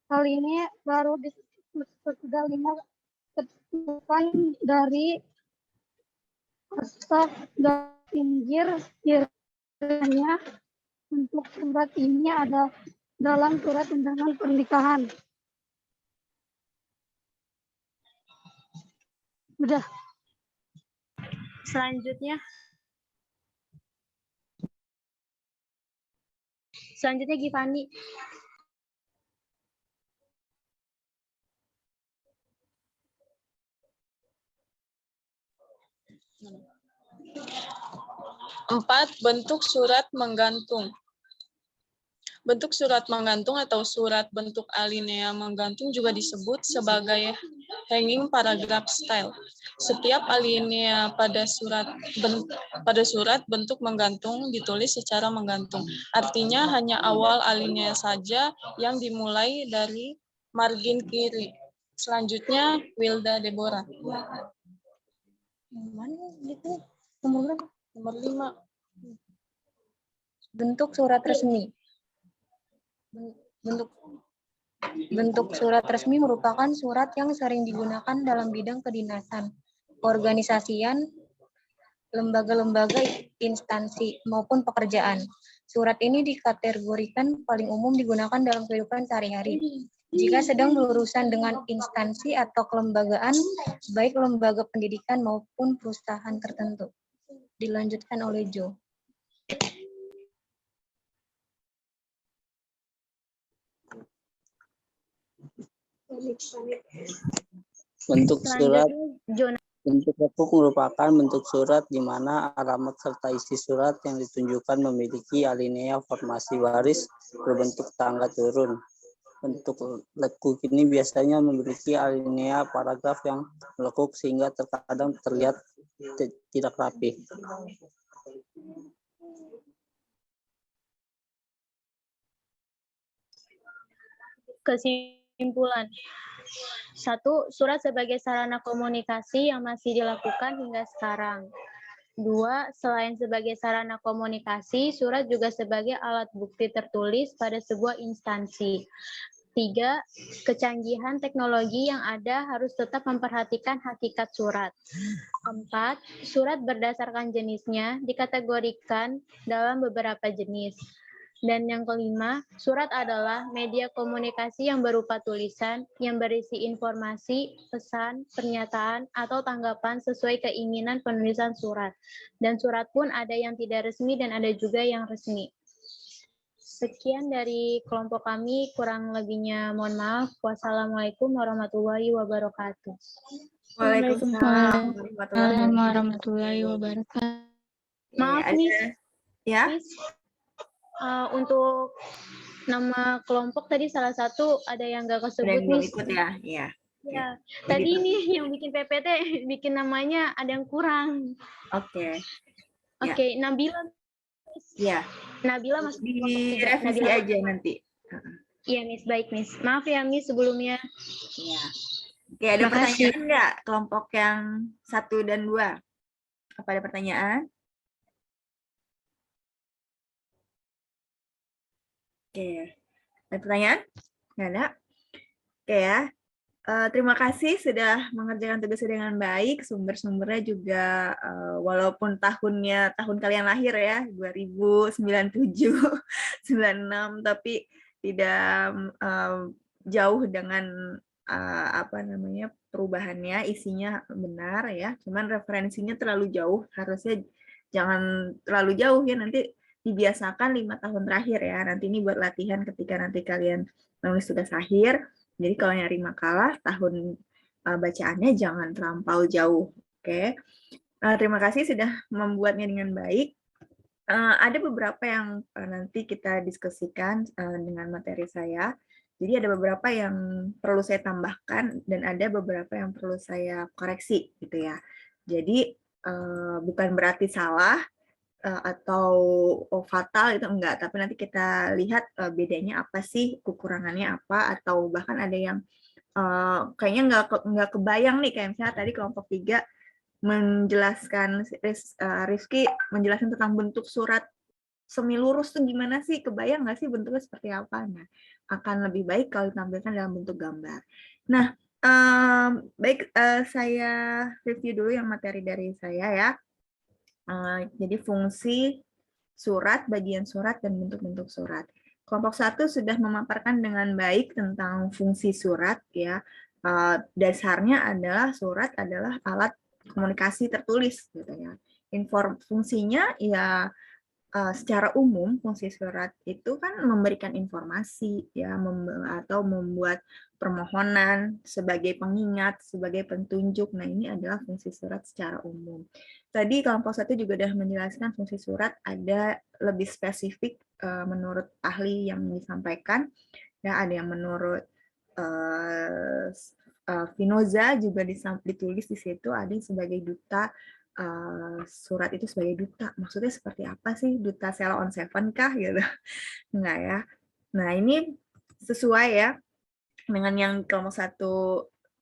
Hal ini baru sesudah 5 ketukan dari asaf dan pinggir. Kiranya bentuk surat ini ada dalam surat undangan pernikahan. Udah. Selanjutnya Givani. Empat, bentuk surat menggantung. Bentuk surat menggantung atau surat bentuk alinea menggantung juga disebut sebagai hanging paragraph style. Setiap alinea pada surat bentuk menggantung ditulis secara menggantung. Artinya hanya awal alinea saja yang dimulai dari margin kiri. Selanjutnya Wilda Deborah. Yang mana gitu? Nomor berapa? Nomor 5. Bentuk surat resmi. Bentuk surat resmi merupakan surat yang sering digunakan dalam bidang kedinasan, organisasian, lembaga-lembaga, instansi, maupun pekerjaan. Surat ini dikategorikan paling umum digunakan dalam kehidupan sehari-hari. Jika sedang berurusan dengan instansi atau kelembagaan, baik lembaga pendidikan maupun perusahaan tertentu. Dilanjutkan oleh Jo. Bentuk surat bentuk repuk merupakan bentuk surat di mana alamat serta isi surat yang ditunjukkan memiliki alinea formasi baris berbentuk tangga turun. Bentuk lekuk ini biasanya memiliki alinea paragraf yang melekuk sehingga terkadang terlihat tidak rapi. Kesimpulan. 1. Surat sebagai sarana komunikasi yang masih dilakukan hingga sekarang. 2. Selain sebagai sarana komunikasi, surat juga sebagai alat bukti tertulis pada sebuah instansi. 3. Kecanggihan teknologi yang ada harus tetap memperhatikan hakikat surat. 4. Surat berdasarkan jenisnya dikategorikan dalam beberapa jenis. Dan yang kelima, surat adalah media komunikasi yang berupa tulisan yang berisi informasi, pesan, pernyataan, atau tanggapan sesuai keinginan penulisan surat. Dan surat pun ada yang tidak resmi dan ada juga yang resmi. Sekian dari kelompok kami, kurang lebihnya mohon maaf. Wassalamualaikum warahmatullahi wabarakatuh. Waalaikumsalam warahmatullahi wabarakatuh. Maaf nih, ya. Untuk nama kelompok tadi salah satu ada yang nggak kesebut Ada yang belum nih. ikut ya, iya. Ya, tadi ini yang bikin PPT bikin namanya ada yang kurang. Oke. Oke, Nabila. Ya. Nabila masuk di revisi aja nanti. Iya, Miss. Baik, Miss. Maaf ya, Miss, sebelumnya. Iya. Oke, ada pertanyaan nggak kelompok yang 1 dan 2? Apa ada pertanyaan? Oke, ada pertanyaan? Nggak ada? Oke ya, terima kasih sudah mengerjakan tugasnya dengan baik, sumber-sumbernya juga walaupun tahun kalian lahir ya, 2097, 96, tapi tidak jauh dengan perubahannya, isinya benar ya, cuman referensinya terlalu jauh, harusnya jangan terlalu jauh ya, nanti dibiasakan 5 tahun terakhir ya. Nanti ini buat latihan ketika nanti kalian menulis tugas akhir. Jadi kalau nyari makalah, tahun bacaannya jangan terlampau jauh. Oke. Terima kasih sudah membuatnya dengan baik. Ada beberapa yang nanti kita diskusikan dengan materi saya. Jadi ada beberapa yang perlu saya tambahkan dan ada beberapa yang perlu saya koreksi gitu ya. Jadi bukan berarti salah, atau fatal itu enggak, tapi nanti kita lihat bedanya apa sih, kekurangannya apa, atau bahkan ada yang kayaknya nggak kebayang nih, kayak misalnya tadi kelompok 3 menjelaskan, Rizky menjelaskan tentang bentuk surat semi lurus tuh gimana sih, kebayang nggak sih bentuknya seperti apa? Nah, akan lebih baik kalau ditampilkan dalam bentuk gambar. Nah, baik, saya review dulu yang materi dari saya ya. Jadi fungsi surat, bagian surat, dan bentuk-bentuk surat. Kelompok 1 sudah memaparkan dengan baik tentang fungsi surat ya. Dasarnya adalah surat adalah alat komunikasi tertulis gitu ya. Fungsinya ya secara umum fungsi surat itu kan memberikan informasi ya, atau membuat permohonan sebagai pengingat, sebagai petunjuk. Nah, ini adalah fungsi surat secara umum. Tadi kelompok 1 juga sudah menjelaskan fungsi surat ada lebih spesifik menurut ahli yang disampaikan. Ya, ada yang menurut Finoza juga ditulis di situ, ada yang sebagai duta. Surat itu sebagai duta, maksudnya seperti apa sih? Duta Sela on Seven kah gitu? Enggak ya. Nah, ini sesuai ya dengan yang kelompok 1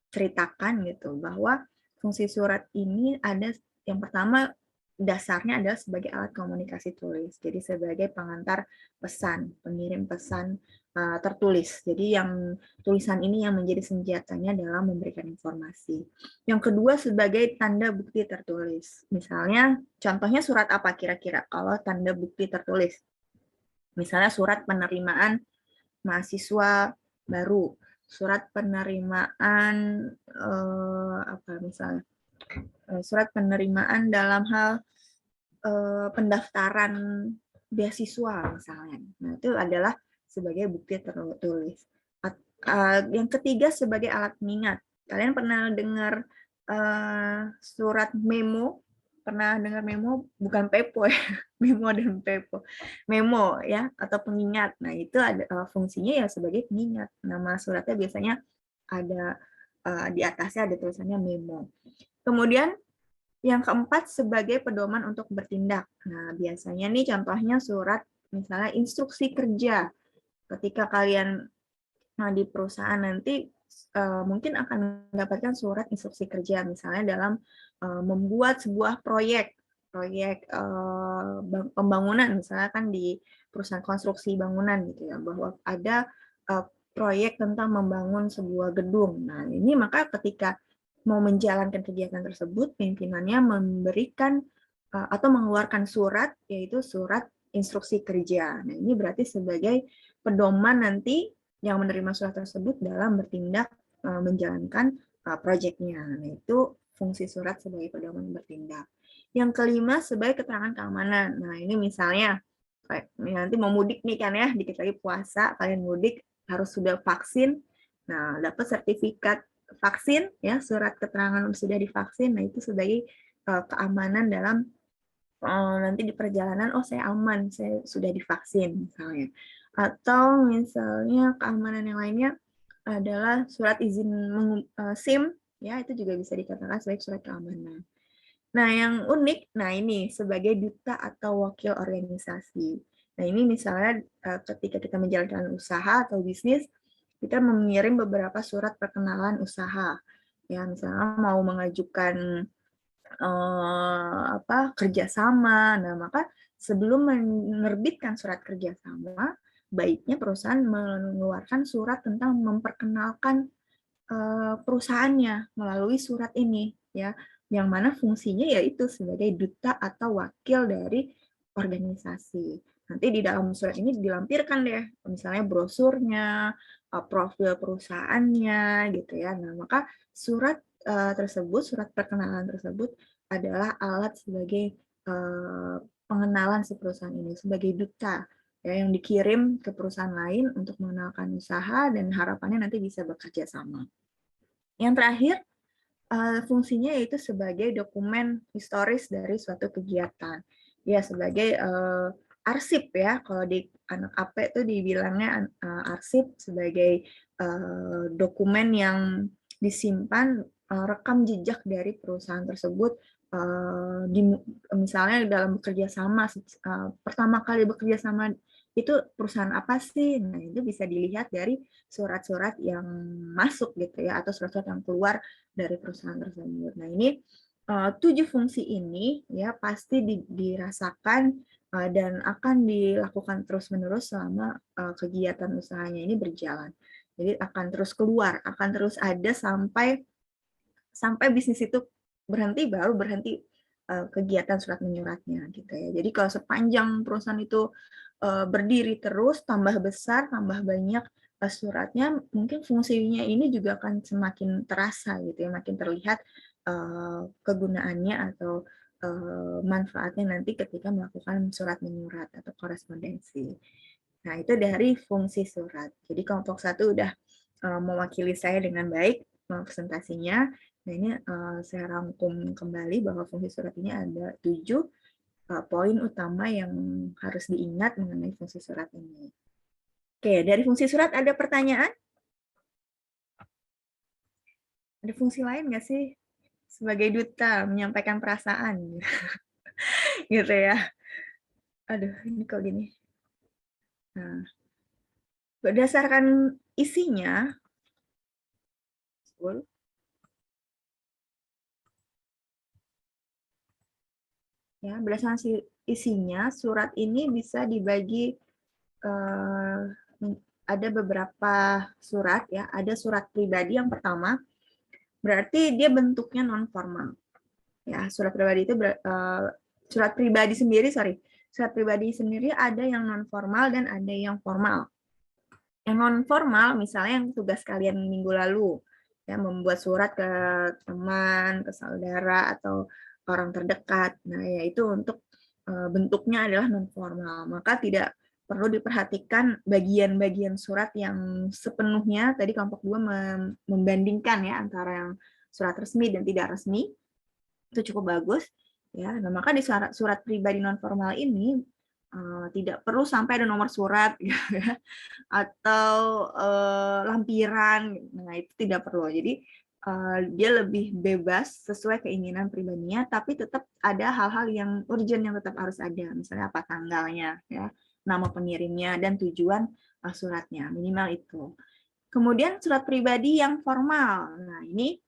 ceritakan gitu, bahwa fungsi surat ini ada yang pertama dasarnya adalah sebagai alat komunikasi tulis. Jadi sebagai pengantar pesan, pengirim pesan tertulis. Jadi yang tulisan ini yang menjadi senjatanya dalam memberikan informasi. Yang kedua sebagai tanda bukti tertulis. Misalnya contohnya surat apa kira-kira kalau tanda bukti tertulis? Misalnya surat penerimaan mahasiswa baru, surat penerimaan apa misalnya? Surat penerimaan dalam hal pendaftaran beasiswa misalnya. Nah, itu adalah sebagai bukti tertulis. Yang ketiga sebagai alat pengingat. Kalian pernah dengar surat memo? Pernah dengar memo? Bukan pepo ya, memo dan pepo. Memo ya atau pengingat. Nah, itu ada fungsinya ya sebagai pengingat. Nama suratnya biasanya ada di atasnya ada tulisannya memo. Kemudian yang keempat sebagai pedoman untuk bertindak. Nah, biasanya nih contohnya surat misalnya instruksi kerja. Ketika kalian di perusahaan nanti mungkin akan mendapatkan surat instruksi kerja misalnya dalam membuat sebuah proyek pembangunan misalnya kan di perusahaan konstruksi bangunan gitu ya, bahwa ada proyek tentang membangun sebuah gedung. Nah, ini maka ketika mau menjalankan kegiatan tersebut, pimpinannya memberikan atau mengeluarkan surat, yaitu surat instruksi kerja. Nah, ini berarti sebagai pedoman nanti yang menerima surat tersebut dalam bertindak menjalankan proyeknya. Nah, itu fungsi surat sebagai pedoman bertindak. Yang kelima, sebagai keterangan keamanan. Nah, ini misalnya, nanti mau mudik nih kan ya, dikit lagi puasa, kalian mudik, harus sudah vaksin, nah dapat sertifikat vaksin ya, surat keterangan sudah divaksin. Nah, itu sebagai keamanan dalam nanti di perjalanan, oh saya aman, saya sudah divaksin misalnya. Atau misalnya keamanan yang lainnya adalah surat izin SIM ya, itu juga bisa dikatakan sebagai surat keamanan. Nah, yang unik, nah ini sebagai duta atau wakil organisasi. Nah, ini misalnya ketika kita menjalankan usaha atau bisnis, kita mengirim beberapa surat perkenalan usaha. Ya, misalnya mau mengajukan kerjasama. Nah, maka sebelum menerbitkan surat kerjasama, baiknya perusahaan mengeluarkan surat tentang memperkenalkan perusahaannya melalui surat ini, ya, yang mana fungsinya yaitu sebagai duta atau wakil dari organisasi. Nanti di dalam surat ini dilampirkan deh, misalnya brosurnya, profil perusahaannya, gitu ya. Nah, maka surat tersebut, surat perkenalan tersebut adalah alat sebagai pengenalan si perusahaan ini, sebagai duta ya, yang dikirim ke perusahaan lain untuk mengenalkan usaha dan harapannya nanti bisa bekerja sama. Yang terakhir, fungsinya yaitu sebagai dokumen historis dari suatu kegiatan. Ya, sebagai arsip ya, kalau di anak AP itu dibilangnya arsip sebagai dokumen yang disimpan rekam jejak dari perusahaan tersebut, misalnya dalam bekerja sama, pertama kali bekerja sama itu perusahaan apa sih? Nah, itu bisa dilihat dari surat-surat yang masuk gitu ya, atau surat-surat yang keluar dari perusahaan tersebut. Nah, ini 7 fungsi ini ya pasti dirasakan dan akan dilakukan terus-menerus selama kegiatan usahanya ini berjalan. Jadi akan terus keluar, akan terus ada sampai bisnis itu berhenti, baru berhenti kegiatan surat menyuratnya gitu ya. Jadi kalau sepanjang perusahaan itu berdiri terus, tambah besar, tambah banyak suratnya, mungkin fungsinya ini juga akan semakin terasa gitu ya, makin terlihat kegunaannya atau manfaatnya nanti ketika melakukan surat menyurat atau korespondensi. Nah, itu dari fungsi surat. Jadi kelompok 1 udah mewakili saya dengan baik presentasinya. Nah, ini saya rangkum kembali bahwa fungsi surat ini ada 7 poin utama yang harus diingat mengenai fungsi surat ini. Oke, dari fungsi surat ada pertanyaan? Ada fungsi lain nggak sih? Sebagai duta, menyampaikan perasaan. Gitu ya. Aduh, ini kok gini. Nah, berdasarkan isinya, Ya, berdasarkan isinya, surat ini bisa dibagi ada beberapa surat ya. Ada surat pribadi yang pertama, berarti dia bentuknya non formal. Ya, surat pribadi itu surat pribadi sendiri, surat pribadi sendiri ada yang non formal dan ada yang formal. Yang non formal misalnya yang tugas kalian minggu lalu, ya, membuat surat ke teman, ke saudara atau orang terdekat. Nah, yaitu untuk bentuknya adalah non formal. Maka tidak perlu diperhatikan bagian-bagian surat yang sepenuhnya tadi kelompok 2 membandingkan ya antara yang surat resmi dan tidak resmi. Itu cukup bagus ya. Nah, maka di surat pribadi non formal ini tidak perlu sampai ada nomor surat gitu ya, atau lampiran. Nah, itu tidak perlu. Jadi dia lebih bebas sesuai keinginan pribadinya, tapi tetap ada hal-hal yang urgent yang tetap harus ada. Misalnya apa tanggalnya, ya, nama pengirimnya, dan tujuan suratnya. Minimal itu. Kemudian surat pribadi yang formal. Nah, ini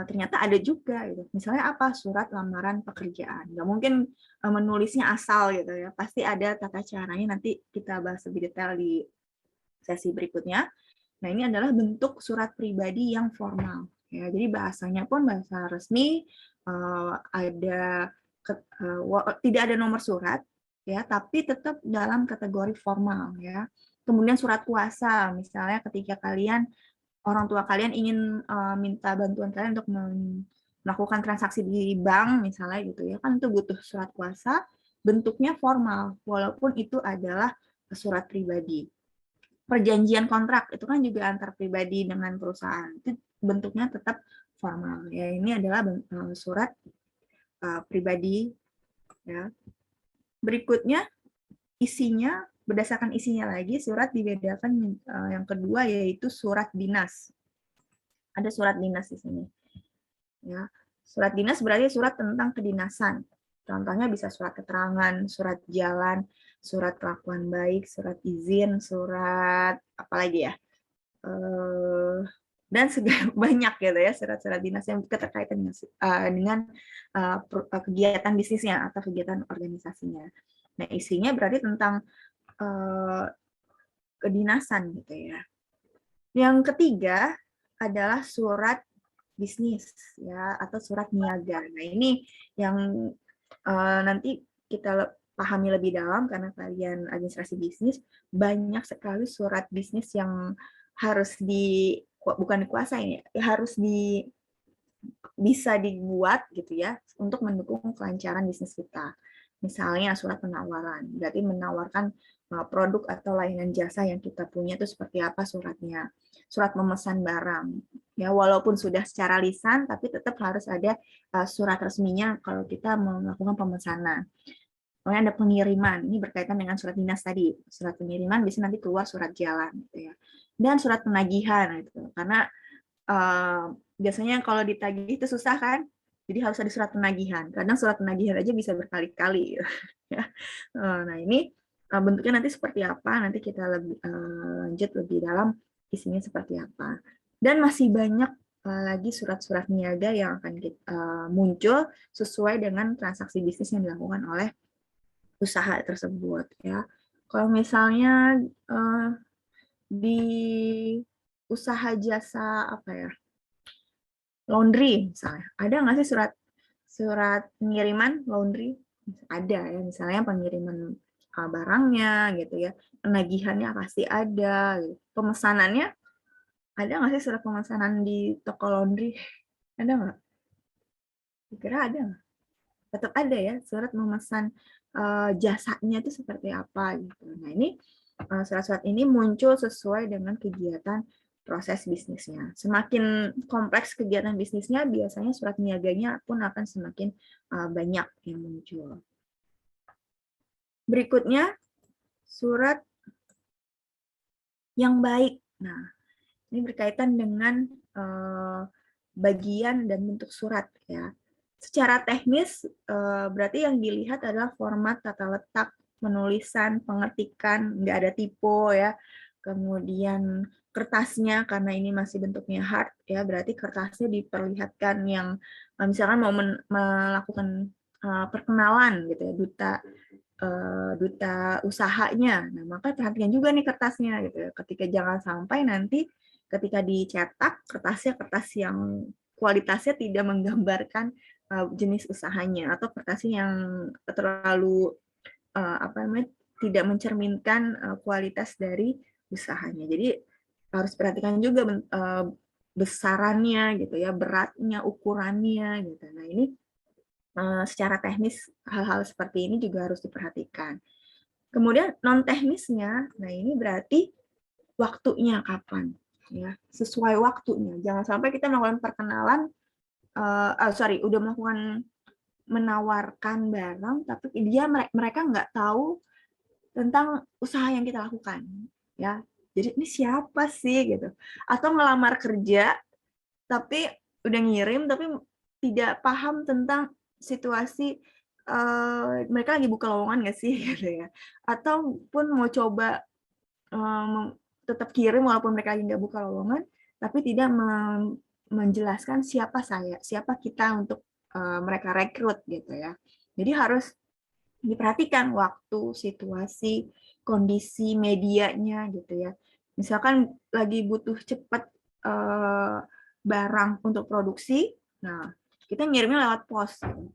ternyata ada juga gitu. Misalnya apa? Surat lamaran pekerjaan. Nggak mungkin menulisnya asal gitu ya. Pasti ada tata caranya, nanti kita bahas lebih detail di sesi berikutnya. Nah, ini adalah bentuk surat pribadi yang formal. Ya, jadi bahasanya pun bahasa resmi, tidak ada nomor surat, ya, tapi tetap dalam kategori formal. Ya. Kemudian surat kuasa, misalnya ketika orang tua kalian ingin minta bantuan kalian untuk melakukan transaksi di bank misalnya gitu ya, kan itu butuh surat kuasa, bentuknya formal walaupun itu adalah surat pribadi. Perjanjian kontrak itu kan juga antar pribadi dengan perusahaan, itu bentuknya tetap formal ya. Ini adalah surat pribadi ya. Berikutnya isinya, berdasarkan isinya lagi, surat dibedakan yang kedua yaitu surat dinas. Ada surat dinas di sini. Ya, surat dinas berarti surat tentang kedinasan. Contohnya bisa surat keterangan, surat jalan, surat kelakuan baik, surat izin, surat apa lagi ya? Dan banyak gitu ya surat-surat dinas yang berkaitan dengan kegiatan bisnisnya atau kegiatan organisasinya. Nah, isinya berarti tentang kedinasan gitu ya. Yang ketiga adalah surat bisnis ya atau surat niaga. Nah, ini yang nanti kita pahami lebih dalam karena kalian administrasi bisnis, banyak sekali surat bisnis yang harus bukan dikuasain ya, harus bisa dibuat gitu ya untuk mendukung kelancaran bisnis kita. Misalnya surat penawaran, berarti menawarkan produk atau layanan jasa yang kita punya itu seperti apa suratnya. Surat memesan barang, ya walaupun sudah secara lisan, tapi tetap harus ada surat resminya kalau kita melakukan pemesanan. Kemudian ada pengiriman, ini berkaitan dengan surat dinas tadi. Surat pengiriman biasanya nanti keluar surat jalan, gitu ya. Dan surat penagihan, gitu. Karena biasanya kalau ditagih itu susah kan, jadi harus ada surat penagihan. Kadang surat penagihan aja bisa berkali-kali. Nah, ini bentuknya nanti seperti apa, nanti kita lanjut lebih dalam isinya seperti apa. Dan masih banyak lagi surat-surat niaga yang akan muncul sesuai dengan transaksi bisnis yang dilakukan oleh usaha tersebut. Ya. Kalau misalnya di usaha jasa apa ya, laundry misalnya, ada nggak sih surat pengiriman laundry? Ada ya, misalnya pengiriman barangnya gitu ya, penagihannya pasti ada, gitu. Pemesanannya ada nggak sih surat pemesanan di toko laundry? Ada nggak? Kira ada nggak? Tetap ada ya surat memesan jasanya itu seperti apa gitu. Nah, ini surat-surat ini muncul sesuai dengan kegiatan proses bisnisnya. Semakin kompleks kegiatan bisnisnya, biasanya surat niaganya pun akan semakin banyak yang muncul. Berikutnya, surat yang baik. Nah, ini berkaitan dengan bagian dan bentuk surat ya. Secara teknis, berarti yang dilihat adalah format, tata letak, penulisan, pengetikan, nggak ada typo ya. Kemudian kertasnya, karena ini masih bentuknya hard ya, berarti kertasnya diperlihatkan yang misalkan mau melakukan perkenalan gitu ya, duta usahanya. Nah, maka perhatikan juga nih kertasnya gitu ya. Ketika jangan sampai nanti ketika dicetak kertasnya kertas yang kualitasnya tidak menggambarkan jenis usahanya atau kertasnya yang terlalu tidak mencerminkan kualitas dari usahanya. Jadi harus perhatikan juga besarannya gitu ya, beratnya, ukurannya gitu. Nah, ini secara teknis hal-hal seperti ini juga harus diperhatikan. Kemudian non teknisnya, nah ini berarti waktunya kapan ya, sesuai waktunya. Jangan sampai kita melakukan perkenalan udah melakukan menawarkan barang tapi mereka nggak tahu tentang usaha yang kita lakukan ya. Jadi ini siapa sih gitu. Atau ngelamar kerja tapi udah ngirim tapi tidak paham tentang situasi mereka lagi buka lowongan nggak sih gitu ya. Ataupun mau coba tetap kirim walaupun mereka lagi nggak buka lowongan tapi tidak menjelaskan siapa kita untuk mereka rekrut gitu ya. Jadi harus diperhatikan waktu, situasi, kondisi medianya gitu ya. Misalkan lagi butuh cepat barang untuk produksi, nah kita ngirimnya lewat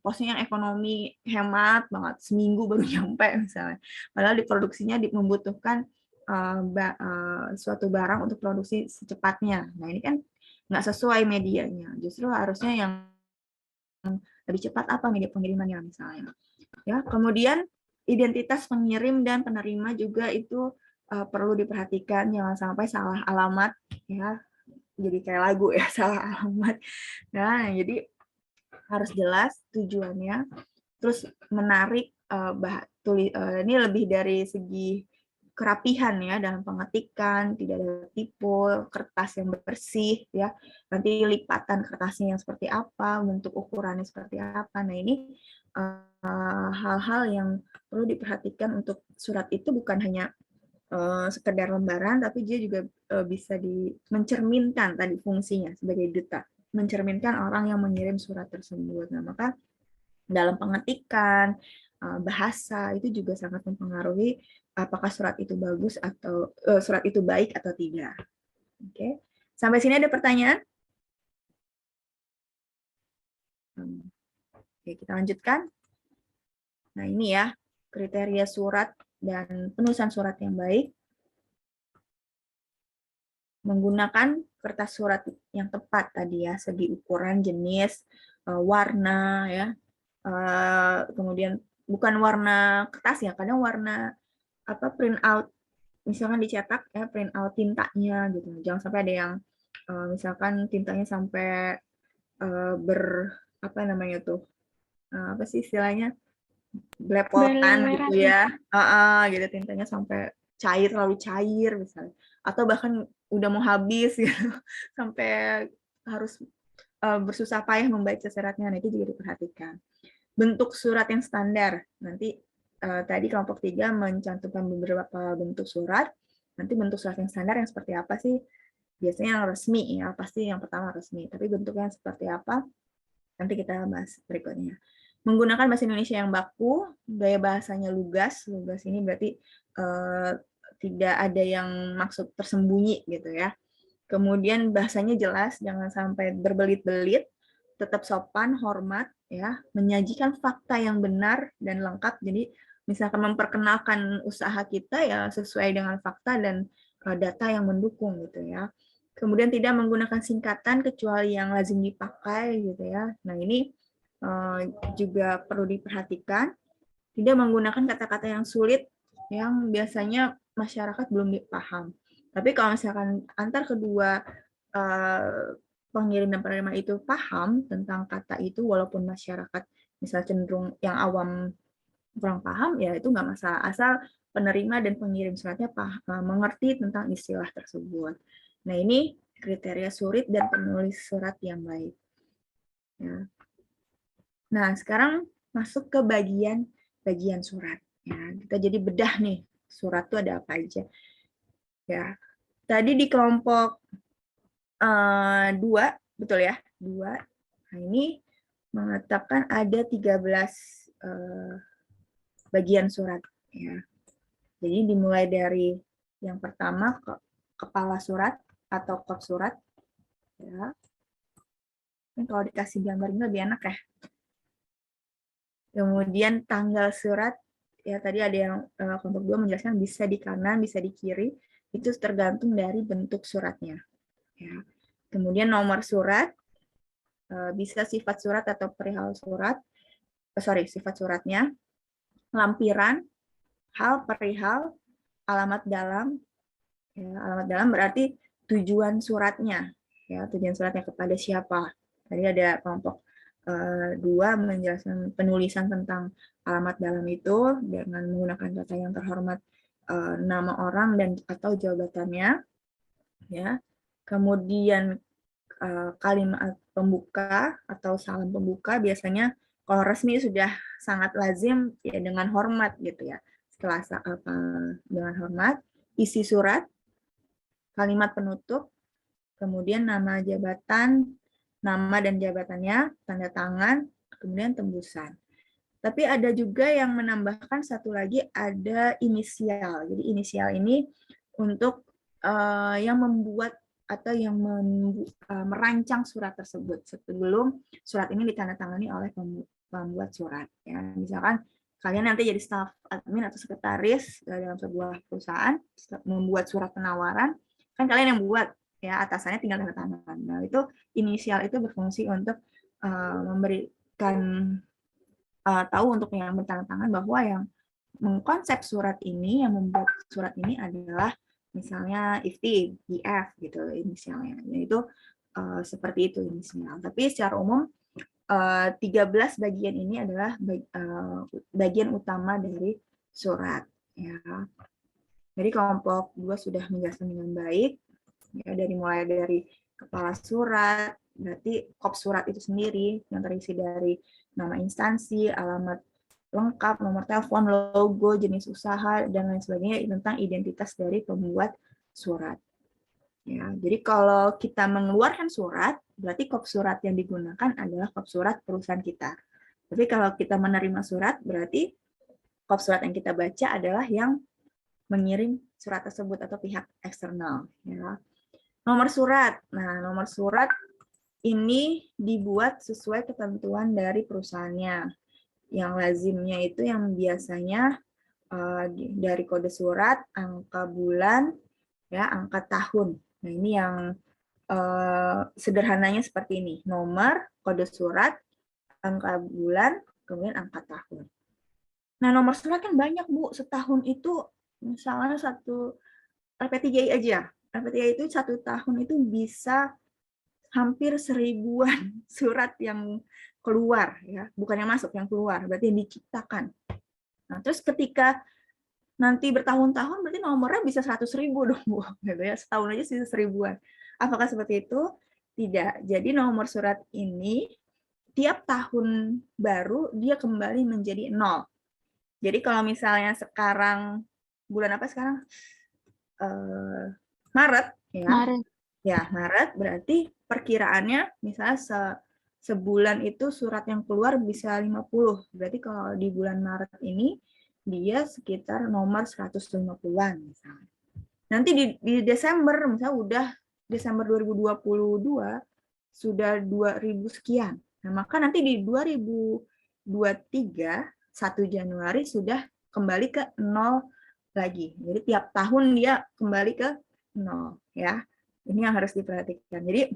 posnya yang ekonomi hemat banget, seminggu baru nyampe misalnya. Padahal di produksinya membutuhkan suatu barang untuk produksi secepatnya. Nah ini kan nggak sesuai medianya. Justru harusnya yang lebih cepat apa media pengirimannya misalnya. Ya, kemudian identitas pengirim dan penerima juga itu perlu diperhatikan, jangan sampai salah alamat ya. Jadi kayak lagu ya, salah alamat. Nah, jadi harus jelas tujuannya. Terus menarik ini lebih dari segi kerapihan ya dalam pengetikan, tidak ada tipe, kertas yang bersih ya. Nanti lipatan kertasnya yang seperti apa, bentuk ukurannya seperti apa. Nah, ini hal-hal yang perlu diperhatikan untuk surat itu bukan hanya sekedar lembaran, tapi dia juga bisa mencerminkan tadi fungsinya sebagai duta, mencerminkan orang yang mengirim surat tersebut. Nah, maka dalam pengetikan, bahasa itu juga sangat mempengaruhi apakah surat itu bagus atau surat itu baik atau tidak. Oke, sampai sini ada pertanyaan? Oke, kita lanjutkan. Nah, ini ya kriteria surat dan penulisan surat yang baik. Menggunakan kertas surat yang tepat tadi ya, segi ukuran, jenis, warna ya. Kemudian bukan warna kertas ya, kadang warna print out, misalkan dicetak ya print out tintanya gitu. Jangan sampai ada yang misalkan tintanya sampai apa sih istilahnya, belepotan gitu ya, gitu tintanya sampai terlalu cair misalnya, atau bahkan udah mau habis gitu sampai harus bersusah payah membaca syaratnya. Nah, itu juga diperhatikan. Bentuk surat yang standar, nanti tadi kelompok 3 mencantumkan beberapa bentuk surat. Nanti bentuk surat yang standar yang seperti apa sih? Biasanya yang resmi ya, pasti yang pertama resmi. Tapi bentuknya seperti apa? Nanti kita bahas berikutnya. Menggunakan bahasa Indonesia yang baku, gaya bahasanya lugas. Lugas ini berarti tidak ada yang maksud tersembunyi gitu ya. Kemudian bahasanya jelas, jangan sampai berbelit-belit, tetap sopan, hormat, ya, menyajikan fakta yang benar dan lengkap. Jadi misalkan memperkenalkan usaha kita ya sesuai dengan fakta dan data yang mendukung gitu ya. Kemudian tidak menggunakan singkatan kecuali yang lazim dipakai gitu ya. Nah, ini juga perlu diperhatikan. Tidak menggunakan kata-kata yang sulit yang biasanya masyarakat belum dipaham. Tapi kalau misalkan antar kedua pengirim dan penerima itu paham tentang kata itu, walaupun masyarakat misal cenderung yang awam kurang paham, ya itu nggak masalah, asal penerima dan pengirim suratnya mengerti tentang istilah tersebut. Nah, ini kriteria surat dan penulis surat yang baik. Ya. Nah, sekarang masuk ke bagian surat. Ya, kita jadi bedah nih, surat itu ada apa aja. Ya, tadi di kelompok 2, betul ya? 2. Nah, ini mengatakan ada 13 bagian surat. Ya. Jadi dimulai dari yang pertama kepala surat atau kop surat. Ya. Ini kalau dikasih gambar ini lebih enak ya. Kemudian tanggal surat, ya tadi ada yang kelompok 2 menjelaskan bisa di kanan, bisa di kiri, itu tergantung dari bentuk suratnya. Ya. Kemudian nomor surat, bisa sifat surat atau perihal surat, sifat suratnya, lampiran, hal perihal, alamat dalam, ya, alamat dalam berarti tujuan suratnya, ya tujuan suratnya kepada siapa. Tadi ada kelompok 2 menjelaskan penulisan tentang alamat dalam itu dengan menggunakan kata yang terhormat, nama orang dan atau jabatannya, ya. Kemudian kalimat pembuka atau salam pembuka biasanya kalau resmi sudah sangat lazim ya dengan hormat gitu ya. Setelah dengan hormat, isi surat, kalimat penutup, kemudian nama jabatan, nama dan jabatannya, tanda tangan, kemudian tembusan. Tapi ada juga yang menambahkan satu lagi, ada inisial. Jadi inisial ini untuk yang membuat atau yang merancang surat tersebut sebelum surat ini ditandatangani oleh pembuat surat. Ya, misalkan kalian nanti jadi staf admin atau sekretaris dalam sebuah perusahaan membuat surat penawaran, kan kalian yang buat, ya atasannya tinggal tanda tangan. Nah itu inisial itu berfungsi untuk memberikan tahu untuk yang bertanda tangan bahwa yang mengkonsep surat ini, yang membuat surat ini adalah misalnya IFTI, IF gitu inisialnya. Itu seperti itu inisial. Tapi secara umum 13 bagian ini adalah bagian utama dari surat. Ya. Jadi kelompok 2 sudah menjelaskan dengan baik. Ya, mulai dari kepala surat, berarti kop surat itu sendiri yang terisi dari nama instansi, alamat lengkap, nomor telepon, logo, jenis usaha, dan lain sebagainya tentang identitas dari pembuat surat. Ya, jadi kalau kita mengeluarkan surat, berarti kop surat yang digunakan adalah kop surat perusahaan kita. Tapi kalau kita menerima surat, berarti kop surat yang kita baca adalah yang mengirim surat tersebut atau pihak eksternal. Ya. Nomor surat. Nah, nomor surat ini dibuat sesuai ketentuan dari perusahaannya. Yang lazimnya itu yang biasanya dari kode surat, angka bulan, ya angka tahun. Nah ini yang sederhananya seperti ini: nomor, kode surat, angka bulan, kemudian angka tahun. Nah nomor surat kan banyak Bu, setahun itu misalnya satu LP3I aja. LP3I itu 1 tahun itu bisa hampir 1000-an surat yang keluar, ya bukan yang masuk, yang keluar, berarti yang diciptakan. Nah, terus ketika nanti bertahun-tahun, berarti nomornya bisa 100.000 dong, Bu. Gitu ya, setahun aja sih 1000-an. Apakah seperti itu? Tidak. Jadi nomor surat ini tiap tahun baru dia kembali menjadi 0. Jadi kalau misalnya sekarang bulan apa sekarang? Maret, ya. Maret. Ya, Maret berarti perkiraannya misalnya sebulan itu surat yang keluar bisa 50. Berarti kalau di bulan Maret ini dia sekitar nomor 150-an misalnya. Nanti di Desember misalnya udah Desember 2022 sudah 2000 sekian. Nah, maka nanti di 2023 1 Januari sudah kembali ke 0 lagi. Jadi tiap tahun dia kembali ke 0 ya. Ini yang harus diperhatikan. Jadi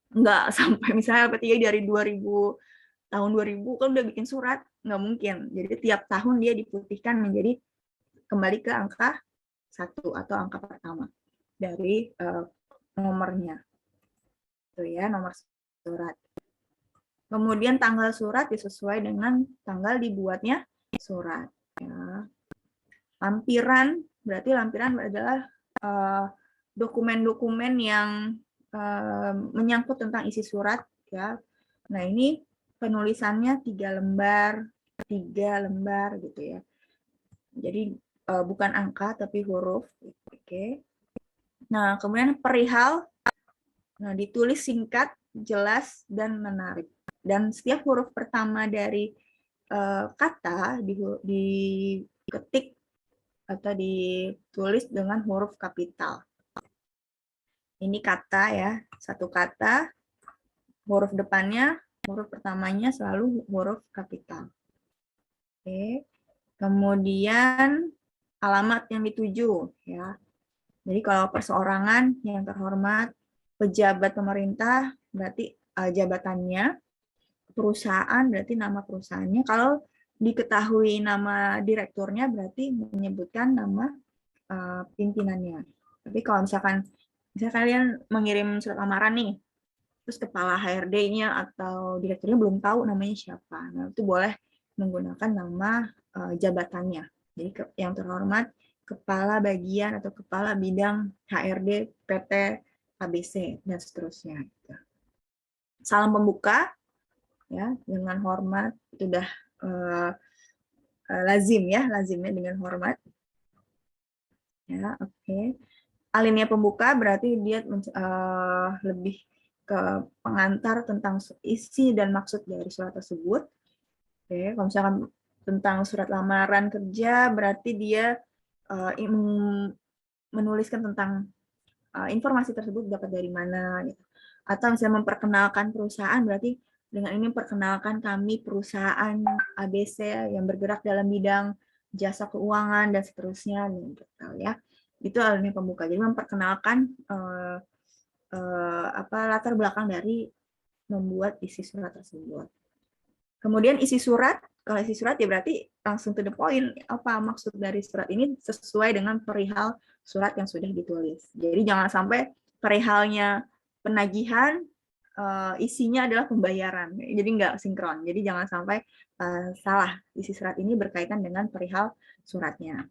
nggak sampai misalnya LP3 dari 2000 tahun 2000 kan udah bikin surat, nggak mungkin. Jadi tiap tahun dia diputihkan menjadi kembali ke angka 1 atau angka pertama dari nomornya. Itu ya nomor surat. Kemudian tanggal surat disesuai dengan tanggal dibuatnya surat. Ya. Lampiran, berarti lampiran adalah dokumen-dokumen yang menyangkut tentang isi surat, ya. Nah ini penulisannya 3 lembar gitu ya. Jadi bukan angka tapi huruf. Oke. Nah kemudian perihal, nah ditulis singkat, jelas dan menarik. Dan setiap huruf pertama dari kata diketik atau ditulis dengan huruf kapital. Ini kata ya, satu kata, huruf depannya, huruf pertamanya selalu huruf kapital. Oke. Kemudian alamat yang dituju ya. Jadi kalau perseorangan yang terhormat, pejabat pemerintah berarti jabatannya, perusahaan berarti nama perusahaannya. Kalau diketahui nama direkturnya berarti menyebutkan nama pimpinannya. Tapi kalau misalkan kalian mengirim surat lamaran nih, terus kepala HRD-nya atau direkturnya belum tahu namanya siapa, nah itu boleh menggunakan nama jabatannya. Jadi yang terhormat kepala bagian atau kepala bidang HRD PT ABC dan seterusnya. Salam pembuka ya dengan hormat itu udah lazimnya dengan hormat. Ya, oke. Alinea pembuka berarti dia lebih ke pengantar tentang isi dan maksud dari surat tersebut. Oke, kalau misalkan tentang surat lamaran kerja berarti dia menuliskan tentang informasi tersebut dapat dari mana gitu. Atau misalnya memperkenalkan perusahaan berarti dengan ini memperkenalkan kami perusahaan ABC yang bergerak dalam bidang jasa keuangan dan seterusnya gitu ya. Itu alinea pembuka. Jadi memperkenalkan latar belakang dari membuat isi surat tersebut. Kemudian isi surat, kalau isi surat ya berarti langsung to the point, apa maksud dari surat ini sesuai dengan perihal surat yang sudah ditulis. Jadi jangan sampai perihalnya penagihan, isinya adalah pembayaran. Jadi nggak sinkron. Jadi jangan sampai salah isi surat ini berkaitan dengan perihal suratnya.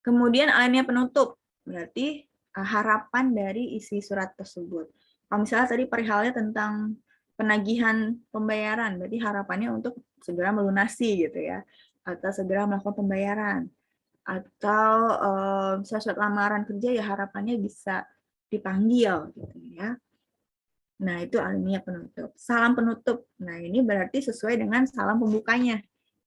Kemudian alinea penutup, berarti harapan dari isi surat tersebut. Kalau misalnya tadi perihalnya tentang penagihan pembayaran, berarti harapannya untuk segera melunasi gitu ya, atau segera melakukan pembayaran. Atau misalnya surat lamaran kerja ya harapannya bisa dipanggil gitu ya. Nah, itu alinea penutup. Salam penutup. Nah, ini berarti sesuai dengan salam pembukanya.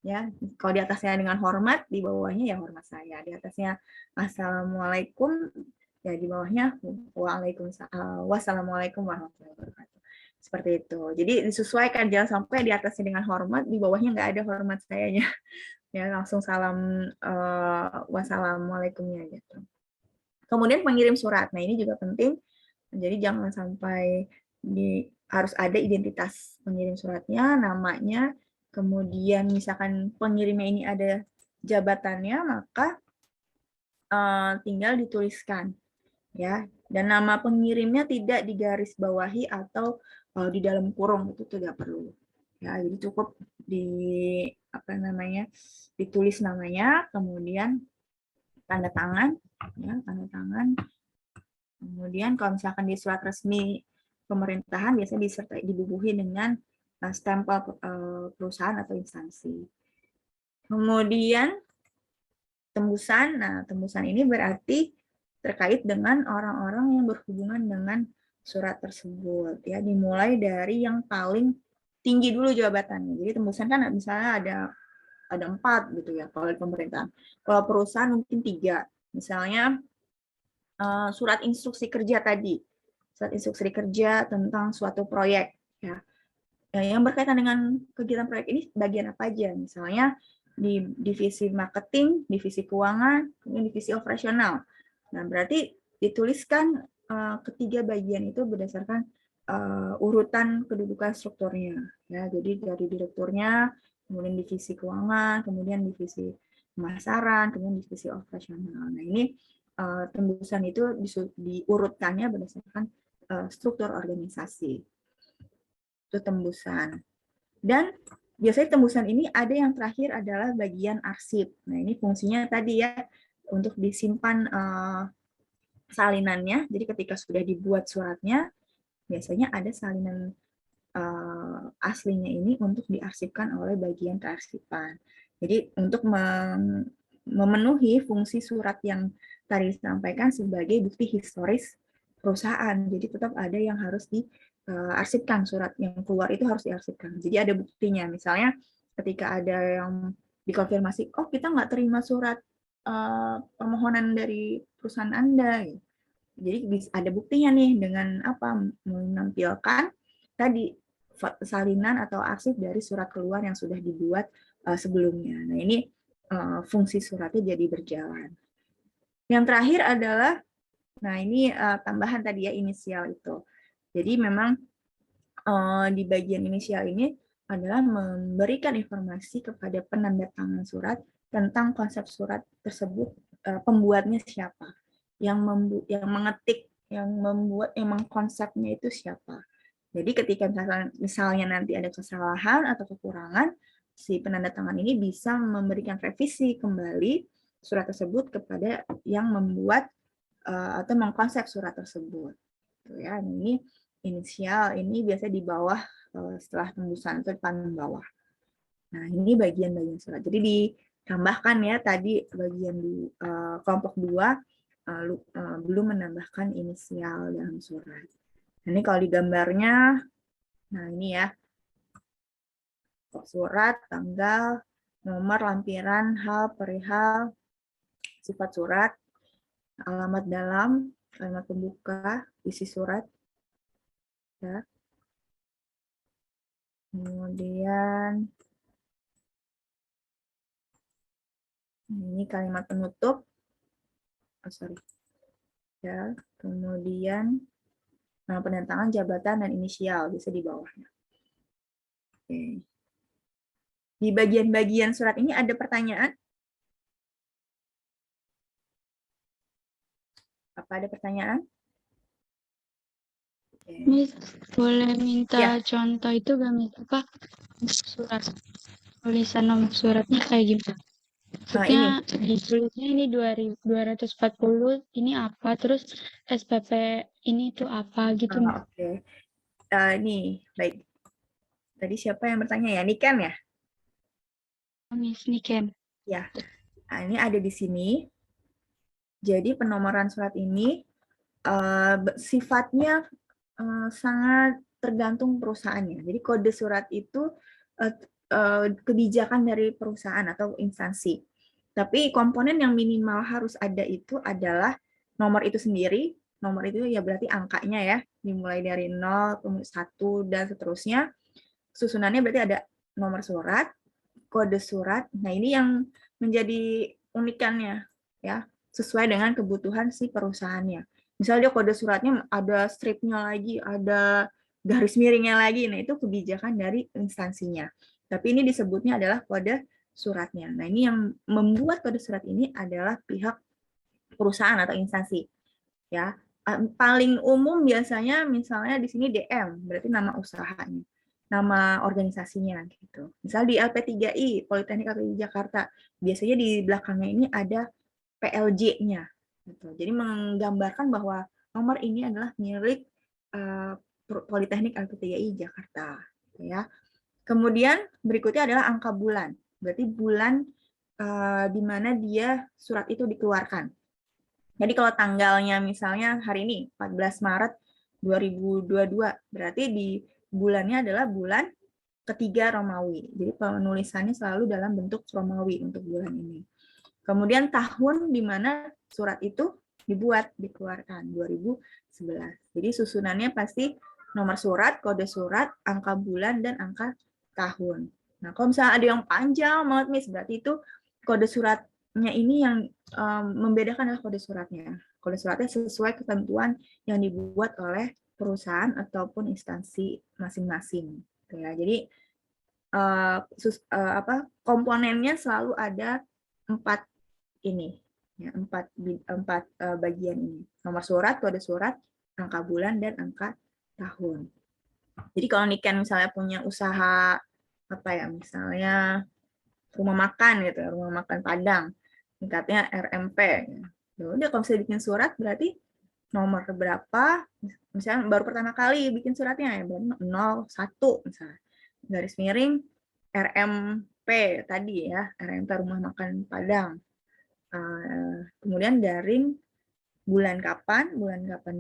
Ya, kalau di atasnya dengan hormat, di bawahnya ya hormat saya. Di atasnya assalamualaikum, ya di bawahnya waalaikumsalam, wassalamualaikum warahmatullahi wabarakatuh. Seperti itu. Jadi disesuaikan, jangan sampai di atasnya dengan hormat, di bawahnya nggak ada hormat sayanya. Ya, langsung salam wassalamualaikumnya gitu. Kemudian pengirim surat. Nah, ini juga penting. Jadi jangan sampai harus ada identitas pengirim suratnya, namanya. Kemudian misalkan pengirimnya ini ada jabatannya, maka tinggal dituliskan ya. Dan nama pengirimnya tidak digarisbawahi atau di dalam kurung, itu tidak perlu. Ya, jadi cukup ditulis namanya, kemudian tanda tangan ya, tanda tangan. Kemudian kalau misalkan di surat resmi pemerintahan biasanya dibubuhi dengan stempel perusahaan atau instansi. Kemudian tembusan. Nah, tembusan ini berarti terkait dengan orang-orang yang berhubungan dengan surat tersebut. Ya, dimulai dari yang paling tinggi dulu jabatannya. Jadi tembusan kan misalnya ada 4 gitu ya kalau di pemerintahan. Kalau perusahaan mungkin 3. Misalnya surat instruksi kerja tadi. Surat instruksi kerja tentang suatu proyek ya. Yang berkaitan dengan kegiatan proyek ini bagian apa aja? Misalnya di divisi marketing, divisi keuangan, kemudian divisi operasional. Nah, berarti dituliskan ketiga bagian itu berdasarkan urutan kedudukan strukturnya. Ya, jadi dari direkturnya, kemudian divisi keuangan, kemudian divisi pemasaran, kemudian divisi operasional. Nah, ini tembusan itu diurutkannya berdasarkan struktur organisasi. Itu tembusan. Dan biasanya tembusan ini ada yang terakhir adalah bagian arsip. Nah, ini fungsinya tadi ya untuk disimpan salinannya. Jadi ketika sudah dibuat suratnya, biasanya ada salinan aslinya ini untuk diarsipkan oleh bagian kearsipan. Jadi untuk memenuhi fungsi surat yang tadi disampaikan sebagai bukti historis perusahaan. Jadi tetap ada yang harus diarsipkan, surat yang keluar itu harus diarsipkan. Jadi ada buktinya, misalnya ketika ada yang dikonfirmasi, oh kita nggak terima surat permohonan dari perusahaan Anda. Jadi ada buktinya nih dengan apa? Menampilkan tadi salinan atau arsip dari surat keluar yang sudah dibuat sebelumnya. Nah ini fungsi suratnya jadi berjalan. Yang terakhir adalah, nah ini tambahan tadi ya inisial itu. Jadi memang di bagian inisial ini adalah memberikan informasi kepada penandatangan surat tentang konsep surat tersebut, pembuatnya siapa, yang mengetik, yang membuat, yang mengkonsepnya itu siapa. Jadi ketika misalnya nanti ada kesalahan atau kekurangan, si penandatangan ini bisa memberikan revisi kembali surat tersebut kepada yang membuat atau mengkonsep surat tersebut. Ya, ini inisial ini biasa di bawah setelah tembusan itu depan bawah. Nah, ini bagian-bagian surat. Jadi ditambahkan ya tadi bagian di kelompok 2 belum menambahkan inisial dalam surat. Nah, ini kalau di gambarnya, nah ini ya surat, tanggal, nomor, lampiran, hal, perihal, sifat surat, alamat dalam, alamat pembuka, isi surat. Ya. Kemudian ini kalimat penutup. Oh, sorry. Ya, kemudian penentangan jabatan dan inisial bisa di bawahnya. Oke. Di bagian-bagian surat ini ada pertanyaan? Apa ada pertanyaan? Miss, boleh minta Ya. contoh itu gak, Miss? Apa surat, tulisan nomor suratnya kayak gimana? Maksudnya ditulisnya ini 240, ini apa? Terus SPP ini tuh apa gitu, Miss? Oke. Nih, baik. Tadi siapa yang bertanya ya? Niken ya? Miss Niken. Ya. Nah, ini ada di sini. Jadi penomoran surat ini sifatnya sangat tergantung perusahaannya. Jadi kode surat itu kebijakan dari perusahaan atau instansi. Tapi komponen yang minimal harus ada itu adalah nomor itu sendiri. Nomor itu ya berarti angkanya ya, dimulai dari 0, 1, dan seterusnya. Susunannya berarti ada nomor surat, kode surat. Nah, ini yang menjadi unikannya ya, sesuai dengan kebutuhan si perusahaannya. Misalnya dia kode suratnya ada stripnya lagi, ada garis miringnya lagi, nah itu kebijakan dari instansinya. Tapi ini disebutnya adalah kode suratnya. Nah, ini yang membuat kode surat ini adalah pihak perusahaan atau instansi. Ya, paling umum biasanya misalnya di sini DM, berarti nama usahanya, nama organisasinya gitu. Misal di LP3I, Politeknik Agri Jakarta, biasanya di belakangnya ini ada PLJ-nya. Gitu. Jadi menggambarkan bahwa nomor ini adalah milik Politeknik LP3I Jakarta. Gitu ya. Kemudian berikutnya adalah angka bulan. Berarti bulan di mana dia surat itu dikeluarkan. Jadi kalau tanggalnya misalnya hari ini 14 Maret 2022, berarti di bulannya adalah bulan ketiga Romawi. Jadi penulisannya selalu dalam bentuk Romawi untuk bulan ini. Kemudian tahun di mana surat itu dibuat, dikeluarkan, 2011. Jadi susunannya pasti nomor surat, kode surat, angka bulan, dan angka tahun. Nah, kalau misalnya ada yang panjang banget, Miss, berarti itu kode suratnya ini yang membedakan adalah kode suratnya. Kode suratnya sesuai ketentuan yang dibuat oleh perusahaan ataupun instansi masing-masing. Ya, jadi komponennya selalu ada 4 ini, ya, 4 bagian ini. Nomor surat, kode surat, angka bulan, dan angka tahun. Jadi kalau Niken misalnya punya usaha apa ya, misalnya rumah makan gitu, rumah makan Padang, tingkatnya RMP. Ya udah, kalau misalnya bikin surat berarti nomor berapa, misalnya baru pertama kali bikin suratnya ya, 01 misalnya. Garis miring RMP tadi ya, RMP rumah makan Padang. Kemudian garing bulan kapan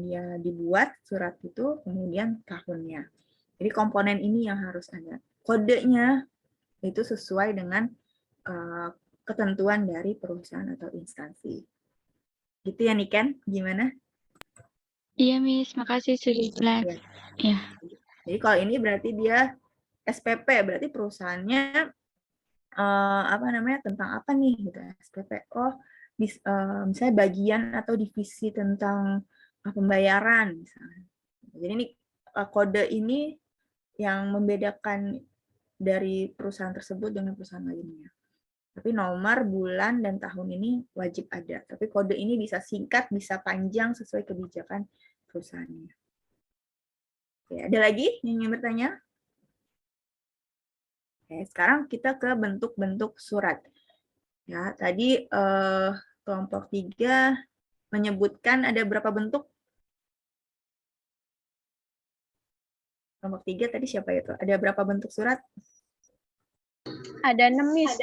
dia dibuat surat itu, kemudian tahunnya. Jadi komponen ini yang harus ada. Kodenya itu sesuai dengan ketentuan dari perusahaan atau instansi. Gitu ya Niken, gimana? Iya, Miss. Makasih sudah jelas. Ya. Ya. Jadi kalau ini berarti dia SPP, berarti perusahaannya apa namanya, tentang apa nih gitu. SPP. Oh, misalnya bagian atau divisi tentang pembayaran misalnya. Jadi ini kode ini yang membedakan dari perusahaan tersebut dengan perusahaan lainnya. Tapi nomor, bulan, dan tahun ini wajib ada. Tapi kode ini bisa singkat, bisa panjang sesuai kebijakan perusahaannya. Oke, ada lagi yang ingin bertanya? Oke, sekarang kita ke bentuk-bentuk surat. Ya, tadi kelompok 3 menyebutkan ada berapa bentuk? Kelompok 3 tadi siapa itu? Ada berapa bentuk surat? Ada 6, Miss.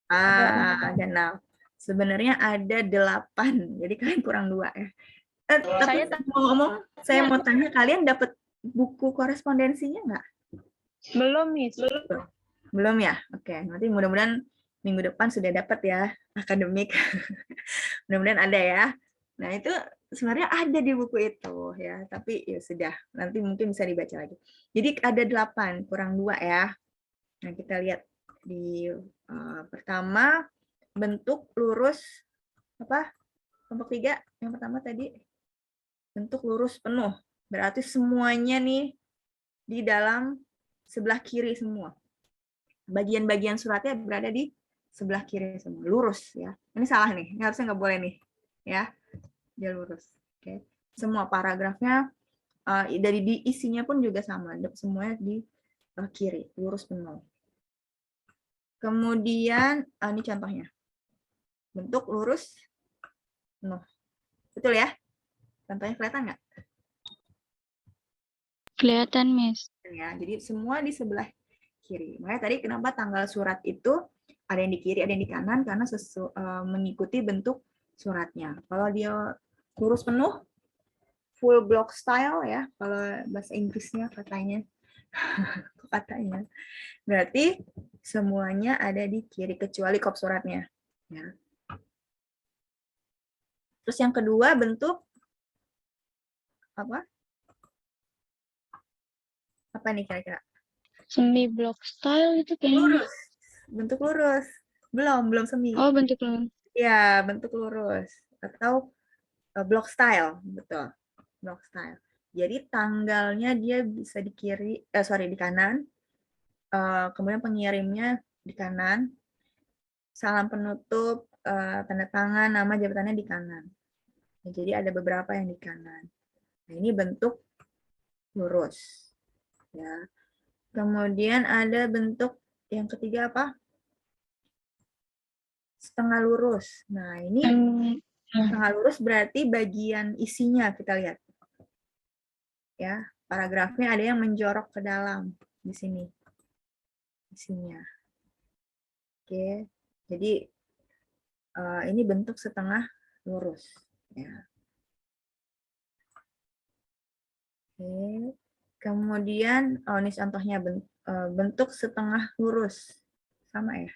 Ada 6. Sebenarnya ada 8. Jadi kalian kurang 2 ya. Tapi ngomong, saya mau tanya, kalian dapat buku korespondensinya nggak? Belum, Miss. Belum ya? Oke, nanti mudah-mudahan minggu depan sudah dapat ya, akademik. Mudah-mudahan ada ya. Nah, itu sebenarnya ada di buku itu ya, tapi ya sudah, nanti mungkin bisa dibaca lagi. Jadi ada 8, kurang 2 ya. Nah, kita lihat di pertama, bentuk lurus apa? Kelompok 3 yang pertama tadi bentuk lurus penuh. Berarti semuanya nih di dalam sebelah kiri semua. Bagian-bagian suratnya berada di sebelah kiri semua, lurus ya. Ini salah nih, ini harusnya nggak boleh nih, ya. Dia lurus. Oke. Semua paragrafnya dari di isinya pun juga sama, semuanya di kiri, lurus penuh. Kemudian ini contohnya. Bentuk lurus penuh. Betul ya? Contohnya kelihatan nggak? Kelihatan, Miss. Ya, jadi semua di sebelah kiri. Makanya tadi kenapa tanggal surat itu ada yang di kiri, ada yang di kanan, karena mengikuti bentuk suratnya. Kalau dia lurus penuh, full block style ya, kalau bahasa Inggrisnya katanya, berarti semuanya ada di kiri kecuali kop suratnya. Ya. Terus yang kedua bentuk apa? Apa nih kira-kira? Semi block style itu kayaknya. Lurus. Bentuk lurus. Belum semi. Oh, bentuk lurus. Ya, bentuk lurus atau block style, betul. Block style. Jadi tanggalnya dia bisa di kiri, di kanan. Kemudian pengirimnya di kanan. Salam penutup, tanda tangan, nama jabatannya di kanan. Nah, jadi ada beberapa yang di kanan. Nah, ini bentuk lurus. Ya. Kemudian ada bentuk yang ketiga apa? Setengah lurus. Nah, ini setengah lurus berarti bagian isinya kita lihat. Ya, paragrafnya ada yang menjorok ke dalam di sini. Isinya. Oke. Jadi ini bentuk setengah lurus, ya. Oke. Kemudian ini contohnya bentuk setengah lurus. Sama ya?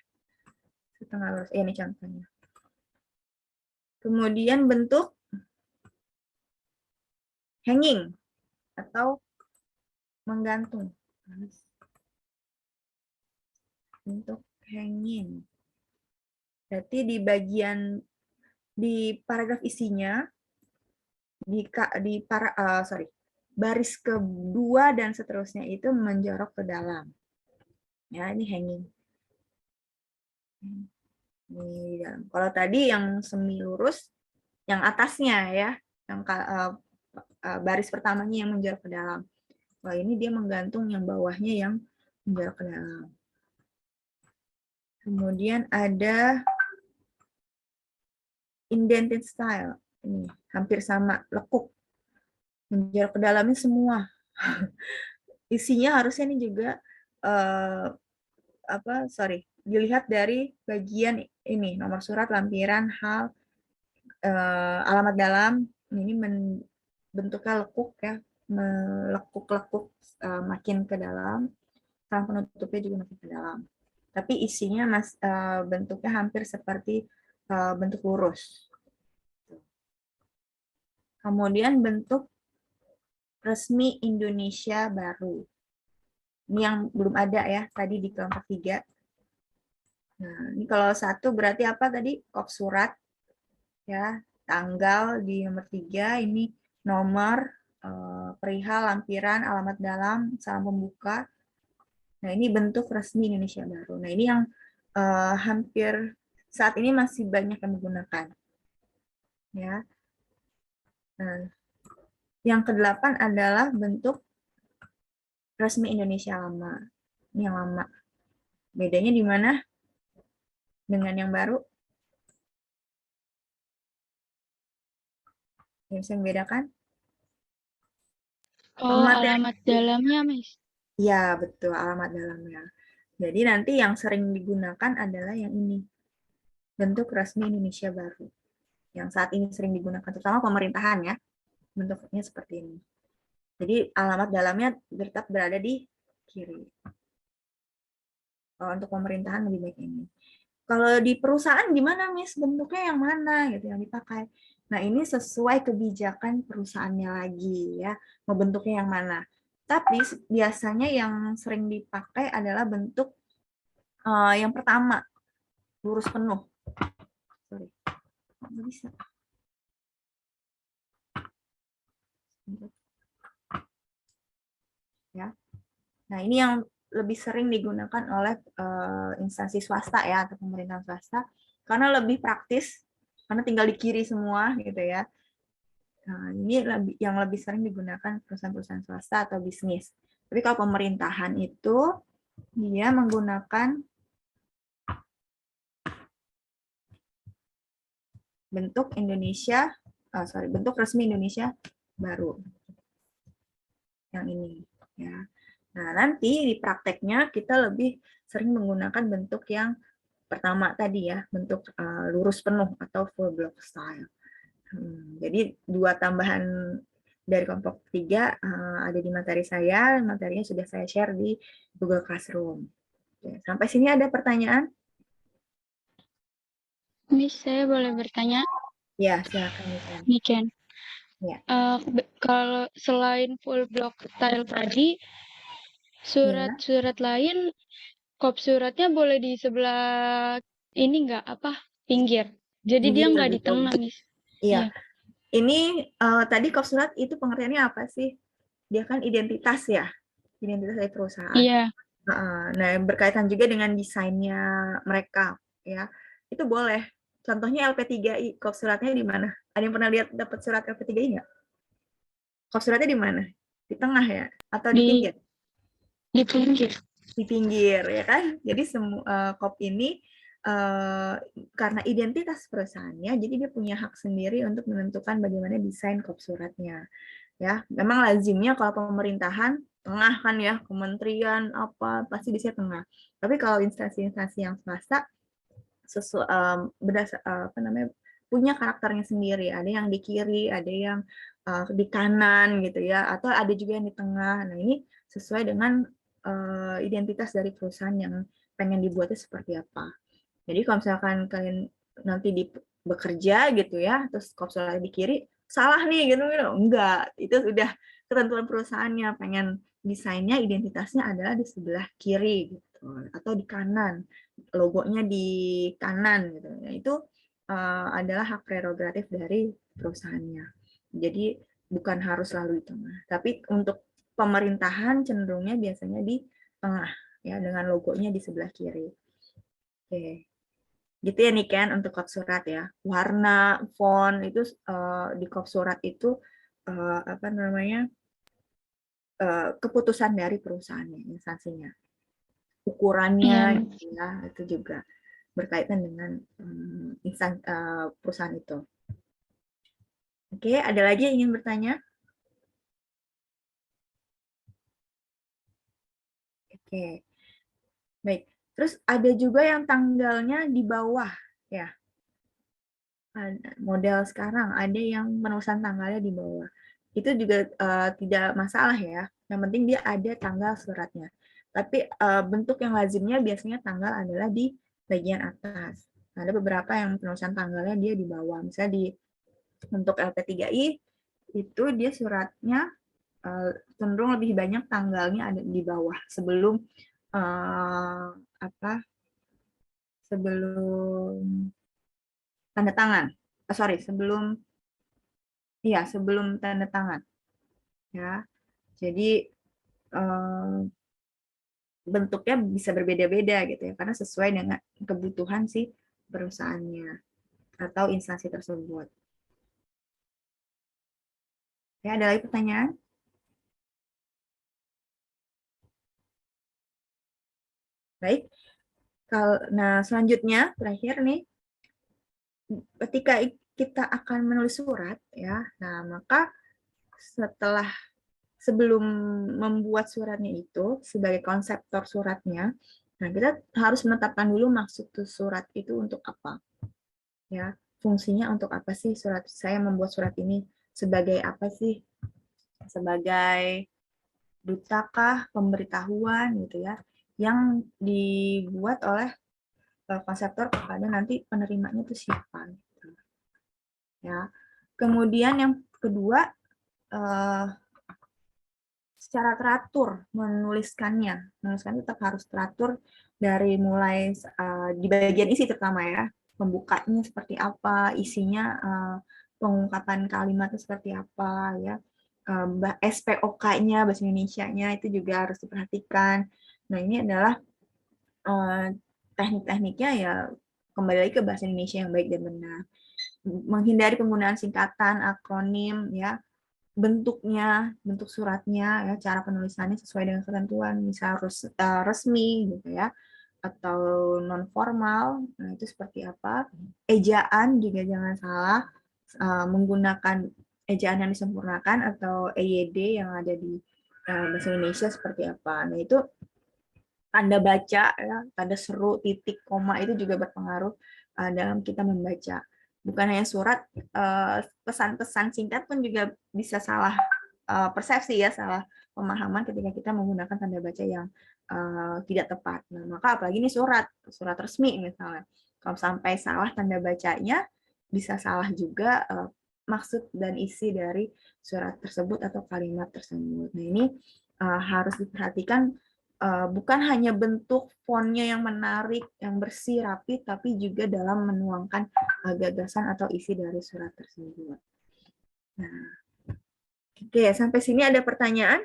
Setengah lurus. Ini contohnya. Kemudian bentuk hanging atau menggantung. Bentuk hanging. Berarti di paragraf isinya baris kedua dan seterusnya itu menjorok ke dalam. Ya, ini hanging. Di dalam. Kalau tadi yang semi lurus, yang atasnya ya, yang baris pertamanya yang menjorok ke dalam. Wah, ini dia menggantung yang bawahnya yang menjorok ke dalam. Kemudian ada indented style. Ini hampir sama, lekuk. Menjorok ke dalamnya semua. Isinya harusnya ini juga dilihat dari bagian ini, nomor surat, lampiran, hal, alamat dalam. Ini bentuknya lekuk ya, melekuk-lekuk makin ke dalam. Salam penutupnya juga makin ke dalam. tapi isinya bentuknya hampir seperti bentuk lurus. Kemudian bentuk resmi Indonesia baru. Ini yang belum ada ya tadi di kelompok 3. Nah, ini kalau 1 berarti apa tadi? Kop surat ya, tanggal di nomor 3, ini nomor, perihal, lampiran, alamat dalam, salam pembuka. Nah, ini bentuk resmi Indonesia baru. Nah, ini yang hampir saat ini masih banyak yang menggunakan. Ya. Nah, yang ke-8 adalah bentuk resmi Indonesia lama. Ini yang lama. Bedanya di mana dengan yang baru? Yang bisa membedakan? Oh, alamat dalamnya, Miss. Ya, betul, alamat dalamnya. Jadi nanti yang sering digunakan adalah yang ini. Bentuk resmi Indonesia baru. Yang saat ini sering digunakan, terutama pemerintahan ya. Bentuknya seperti ini. Jadi alamat dalamnya tetap berada di kiri. Kalau untuk pemerintahan lebih baik ini. Kalau di perusahaan gimana, Miss? Bentuknya yang mana gitu yang dipakai? Nah, ini sesuai kebijakan perusahaannya lagi ya. Mau bentuknya yang mana? Tapi biasanya yang sering dipakai adalah bentuk yang pertama, lurus penuh. Sorry, nggak bisa. Ya. Nah, ini yang lebih sering digunakan oleh instansi swasta ya atau pemerintahan swasta karena lebih praktis, karena tinggal di kiri semua gitu ya. Nah, ini yang lebih sering digunakan perusahaan-perusahaan swasta atau bisnis. Tapi kalau pemerintahan itu dia menggunakan bentuk bentuk resmi Indonesia baru. Yang ini ya. Nah, nanti di prakteknya kita lebih sering menggunakan bentuk yang pertama tadi ya, bentuk lurus penuh atau full block style. Jadi 2 tambahan dari kelompok 3 ada di materi saya, materinya sudah saya share di Google Classroom. Oke, sampai sini ada pertanyaan? Miss, saya boleh bertanya? Ya, silakan. Niken. Ya. Kalau selain full block style tadi, surat-surat lain, kop suratnya boleh di sebelah ini nggak pinggir. Jadi dia nggak di tengah, Miss. Iya. Ini tadi kop surat itu pengertiannya apa sih? Dia kan identitas ya, identitas dari perusahaan. Iya. Nah, berkaitan juga dengan desainnya mereka, ya. Itu boleh. Contohnya LP3I, kop suratnya di mana? Ada yang pernah lihat dapat surat LP3I nggak? Kop suratnya di mana? Di tengah ya? Atau di pinggir? Di pinggir. Di pinggir, ya kan? Jadi semua kop ini karena identitas perusahaannya, jadi dia punya hak sendiri untuk menentukan bagaimana desain kop suratnya. Ya, memang lazimnya kalau pemerintahan tengah kan ya, kementerian apa pasti biasanya tengah. Tapi kalau instansi-instansi yang swasta punya karakternya sendiri. Ada yang di kiri, ada yang di kanan gitu ya, atau ada juga yang di tengah. Nah, ini sesuai dengan identitas dari perusahaan yang pengen dibuatnya seperti apa. Jadi kalau misalkan kalian nanti bekerja gitu ya, terus kop surat di kiri, salah nih gitu, enggak. Itu sudah ketentuan perusahaannya, pengen desainnya, identitasnya adalah di sebelah kiri gitu, atau di kanan, logonya di kanan gitu. Nah, itu adalah hak prerogatif dari perusahaannya. Jadi bukan harus selalu di tengah. Tapi untuk pemerintahan cenderungnya biasanya di tengah ya, dengan logonya di sebelah kiri. Oke. Gitu ya nih Ken untuk kop surat ya. Warna, font itu di kop surat itu keputusan dari perusahaannya, instansinya. Ukurannya ya, itu juga berkaitan dengan perusahaan itu. Oke, ada lagi yang ingin bertanya? Oke. Baik. Terus ada juga yang tanggalnya di bawah ya. Model sekarang ada yang penulisan tanggalnya di bawah. Itu juga tidak masalah ya. Yang penting dia ada tanggal suratnya. Tapi bentuk yang lazimnya biasanya tanggal adalah di bagian atas. Ada beberapa yang penulisan tanggalnya dia di bawah. Misalnya untuk LP3I itu dia suratnya cenderung lebih banyak tanggalnya ada di bawah sebelum sebelum tanda tangan. Sebelum tanda tangan. Ya. Jadi bentuknya bisa berbeda-beda gitu ya, karena sesuai dengan kebutuhan si perusahaannya atau instansi tersebut. Ya, ada lagi pertanyaan? Baik. Nah, selanjutnya terakhir nih, ketika kita akan menulis surat ya, nah maka sebelum membuat suratnya itu sebagai konseptor suratnya, nah kita harus menetapkan dulu maksud surat itu untuk apa. Ya, fungsinya untuk apa sih saya membuat surat ini, sebagai apa sih? Sebagai dutakah, pemberitahuan gitu ya, yang dibuat oleh konseptor kepada nanti penerimanya itu siapa gitu. Ya. Kemudian yang kedua, secara teratur menuliskannya. Menuliskan tetap harus teratur dari mulai di bagian isi terutama ya, pembukanya seperti apa, isinya pengungkapan kalimatnya seperti apa ya, SPOK-nya bahasa Indonesia-nya itu juga harus diperhatikan. Nah, ini adalah teknik-tekniknya ya, kembali lagi ke bahasa Indonesia yang baik dan benar. Menghindari penggunaan singkatan, akronim ya, bentuknya, bentuk suratnya ya, cara penulisannya sesuai dengan ketentuan, misal resmi gitu ya, atau non formal. Nah, itu seperti apa? Ejaan juga jangan salah, menggunakan ejaan yang disempurnakan atau EYD yang ada di bahasa Indonesia seperti apa. Nah, itu tanda baca ya, tanda seru, titik, koma itu juga berpengaruh dalam kita membaca. Bukan hanya surat, pesan-pesan singkat pun juga bisa salah persepsi ya, salah pemahaman ketika kita menggunakan tanda baca yang tidak tepat. Nah, maka apalagi ini surat resmi misalnya. Kalau sampai salah tanda bacanya, bisa salah juga maksud dan isi dari surat tersebut atau kalimat tersebut. Nah, ini harus diperhatikan, bukan hanya bentuk fontnya yang menarik, yang bersih, rapi, tapi juga dalam menuangkan gagasan atau isi dari surat tersebut. Nah, oke, sampai sini ada pertanyaan?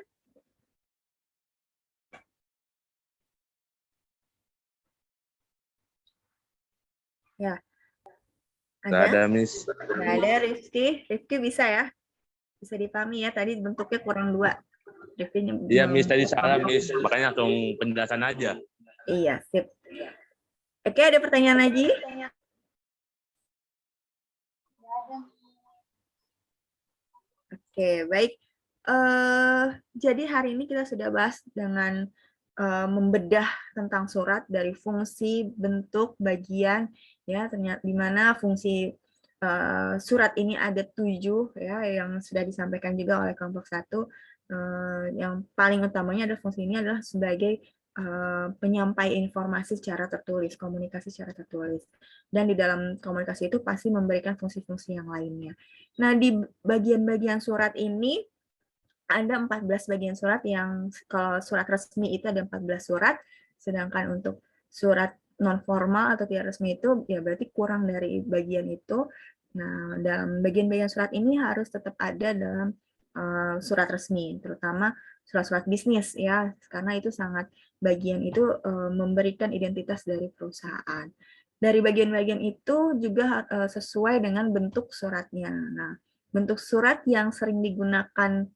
Ya. Ada, Miss. Nggak ada, Rifki. Rifki bisa ya? Bisa dipahami ya, tadi bentuknya kurang 2. Iya, Miss, tadi salah, Miss. Makanya langsung penjelasan aja. Iya, sip. Oke, ada pertanyaan lagi? Oke, baik. Jadi hari ini kita sudah bahas dengan membedah tentang surat dari fungsi, bentuk, bagian, ya, ternyata di mana fungsi surat ini ada 7 ya, yang sudah disampaikan juga oleh kelompok 1. Yang paling utamanya adalah fungsi ini adalah sebagai penyampai informasi secara tertulis, komunikasi secara tertulis. Dan di dalam komunikasi itu pasti memberikan fungsi-fungsi yang lainnya. Nah, di bagian-bagian surat ini ada 14 bagian surat, yang kalau surat resmi itu ada 14 surat, sedangkan untuk surat non formal atau tidak resmi itu ya berarti kurang dari bagian itu. Nah, dalam bagian-bagian surat ini harus tetap ada dalam surat resmi, terutama surat-surat bisnis ya, karena itu sangat bagian itu memberikan identitas dari perusahaan. Dari bagian-bagian itu juga sesuai dengan bentuk suratnya. Nah, bentuk surat yang sering digunakan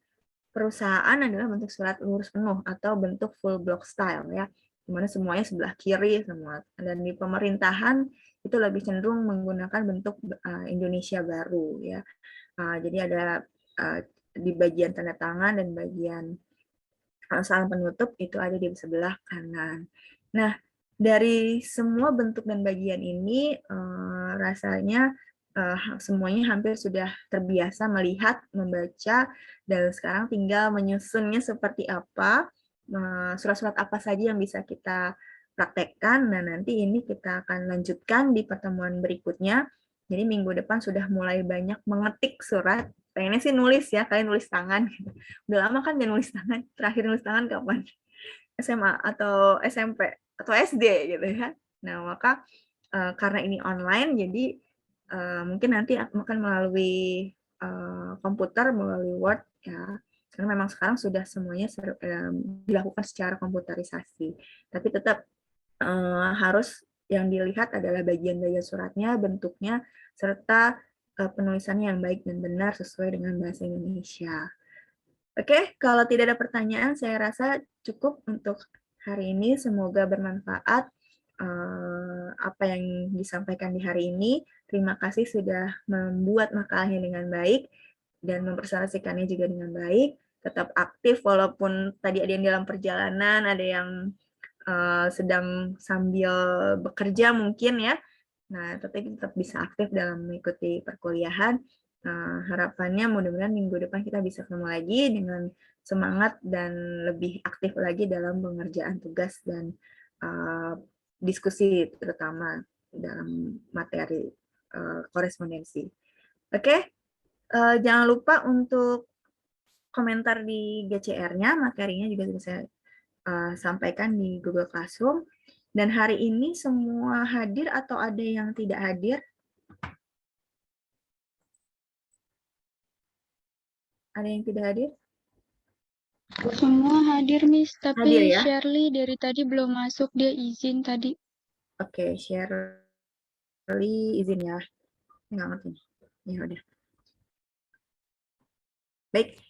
perusahaan adalah bentuk surat lurus penuh atau bentuk full block style ya, dimana semuanya sebelah kiri semua. Dan di pemerintahan itu lebih cenderung menggunakan bentuk Indonesia Baru ya. Jadi ada di bagian tanda tangan dan bagian salam penutup itu ada di sebelah kanan. Nah, dari semua bentuk dan bagian ini rasanya semuanya hampir sudah terbiasa melihat, membaca, dan sekarang tinggal menyusunnya seperti apa. surat-surat apa saja yang bisa kita praktekkan. Nah, nanti ini kita akan lanjutkan di pertemuan berikutnya. Jadi minggu depan sudah mulai banyak mengetik surat. Pengennya sih nulis ya, kalian nulis tangan. Udah lama kan gak nulis tangan. Terakhir nulis tangan kapan? SMA atau SMP atau SD gitu ya. Nah, maka karena ini online, jadi mungkin nanti akan melalui komputer, melalui Word ya. Karena memang sekarang sudah semuanya dilakukan secara komputerisasi. Tapi tetap harus yang dilihat adalah bagian-bagian suratnya, bentuknya, serta penulisannya yang baik dan benar sesuai dengan bahasa Indonesia. Oke, kalau tidak ada pertanyaan, saya rasa cukup untuk hari ini. Semoga bermanfaat apa yang disampaikan di hari ini. Terima kasih sudah membuat makalahnya dengan baik dan mempresentasikannya juga dengan baik. Tetap aktif walaupun tadi ada yang dalam perjalanan, ada yang sedang sambil bekerja mungkin ya. Nah, tapi tetap bisa aktif dalam mengikuti perkuliahan. Harapannya mudah-mudahan minggu depan kita bisa ketemu lagi dengan semangat dan lebih aktif lagi dalam pengerjaan tugas dan diskusi terutama dalam materi korespondensi. Oke, jangan lupa untuk komentar di GCR-nya, materinya juga bisa saya sampaikan di Google Classroom. Dan hari ini semua hadir atau ada yang tidak hadir? Ada yang tidak hadir? Semua hadir, Miss. Tapi Hadir ya? Shirley dari tadi belum masuk, dia izin tadi. Oke, Shirley izin ya. Nggak ngerti. Ya udah. Baik,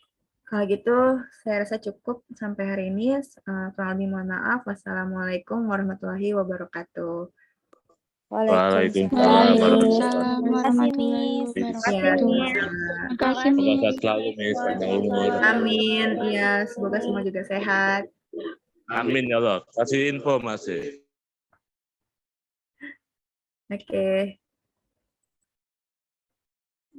kalau gitu saya rasa cukup sampai hari ini. Kurang lebih mohon maaf. Wassalamualaikum warahmatullahi wabarakatuh. Waalaikumsalam Waalaikumsalam warahmatullahi warahmatullahi Ya, wabarakatuh. Terima kasih, Semoga Miss. sehat selalu, Miss. Panjang umur. Amin. Ya, semoga semua juga sehat. Amin ya Allah. Kasih info masih. Oke.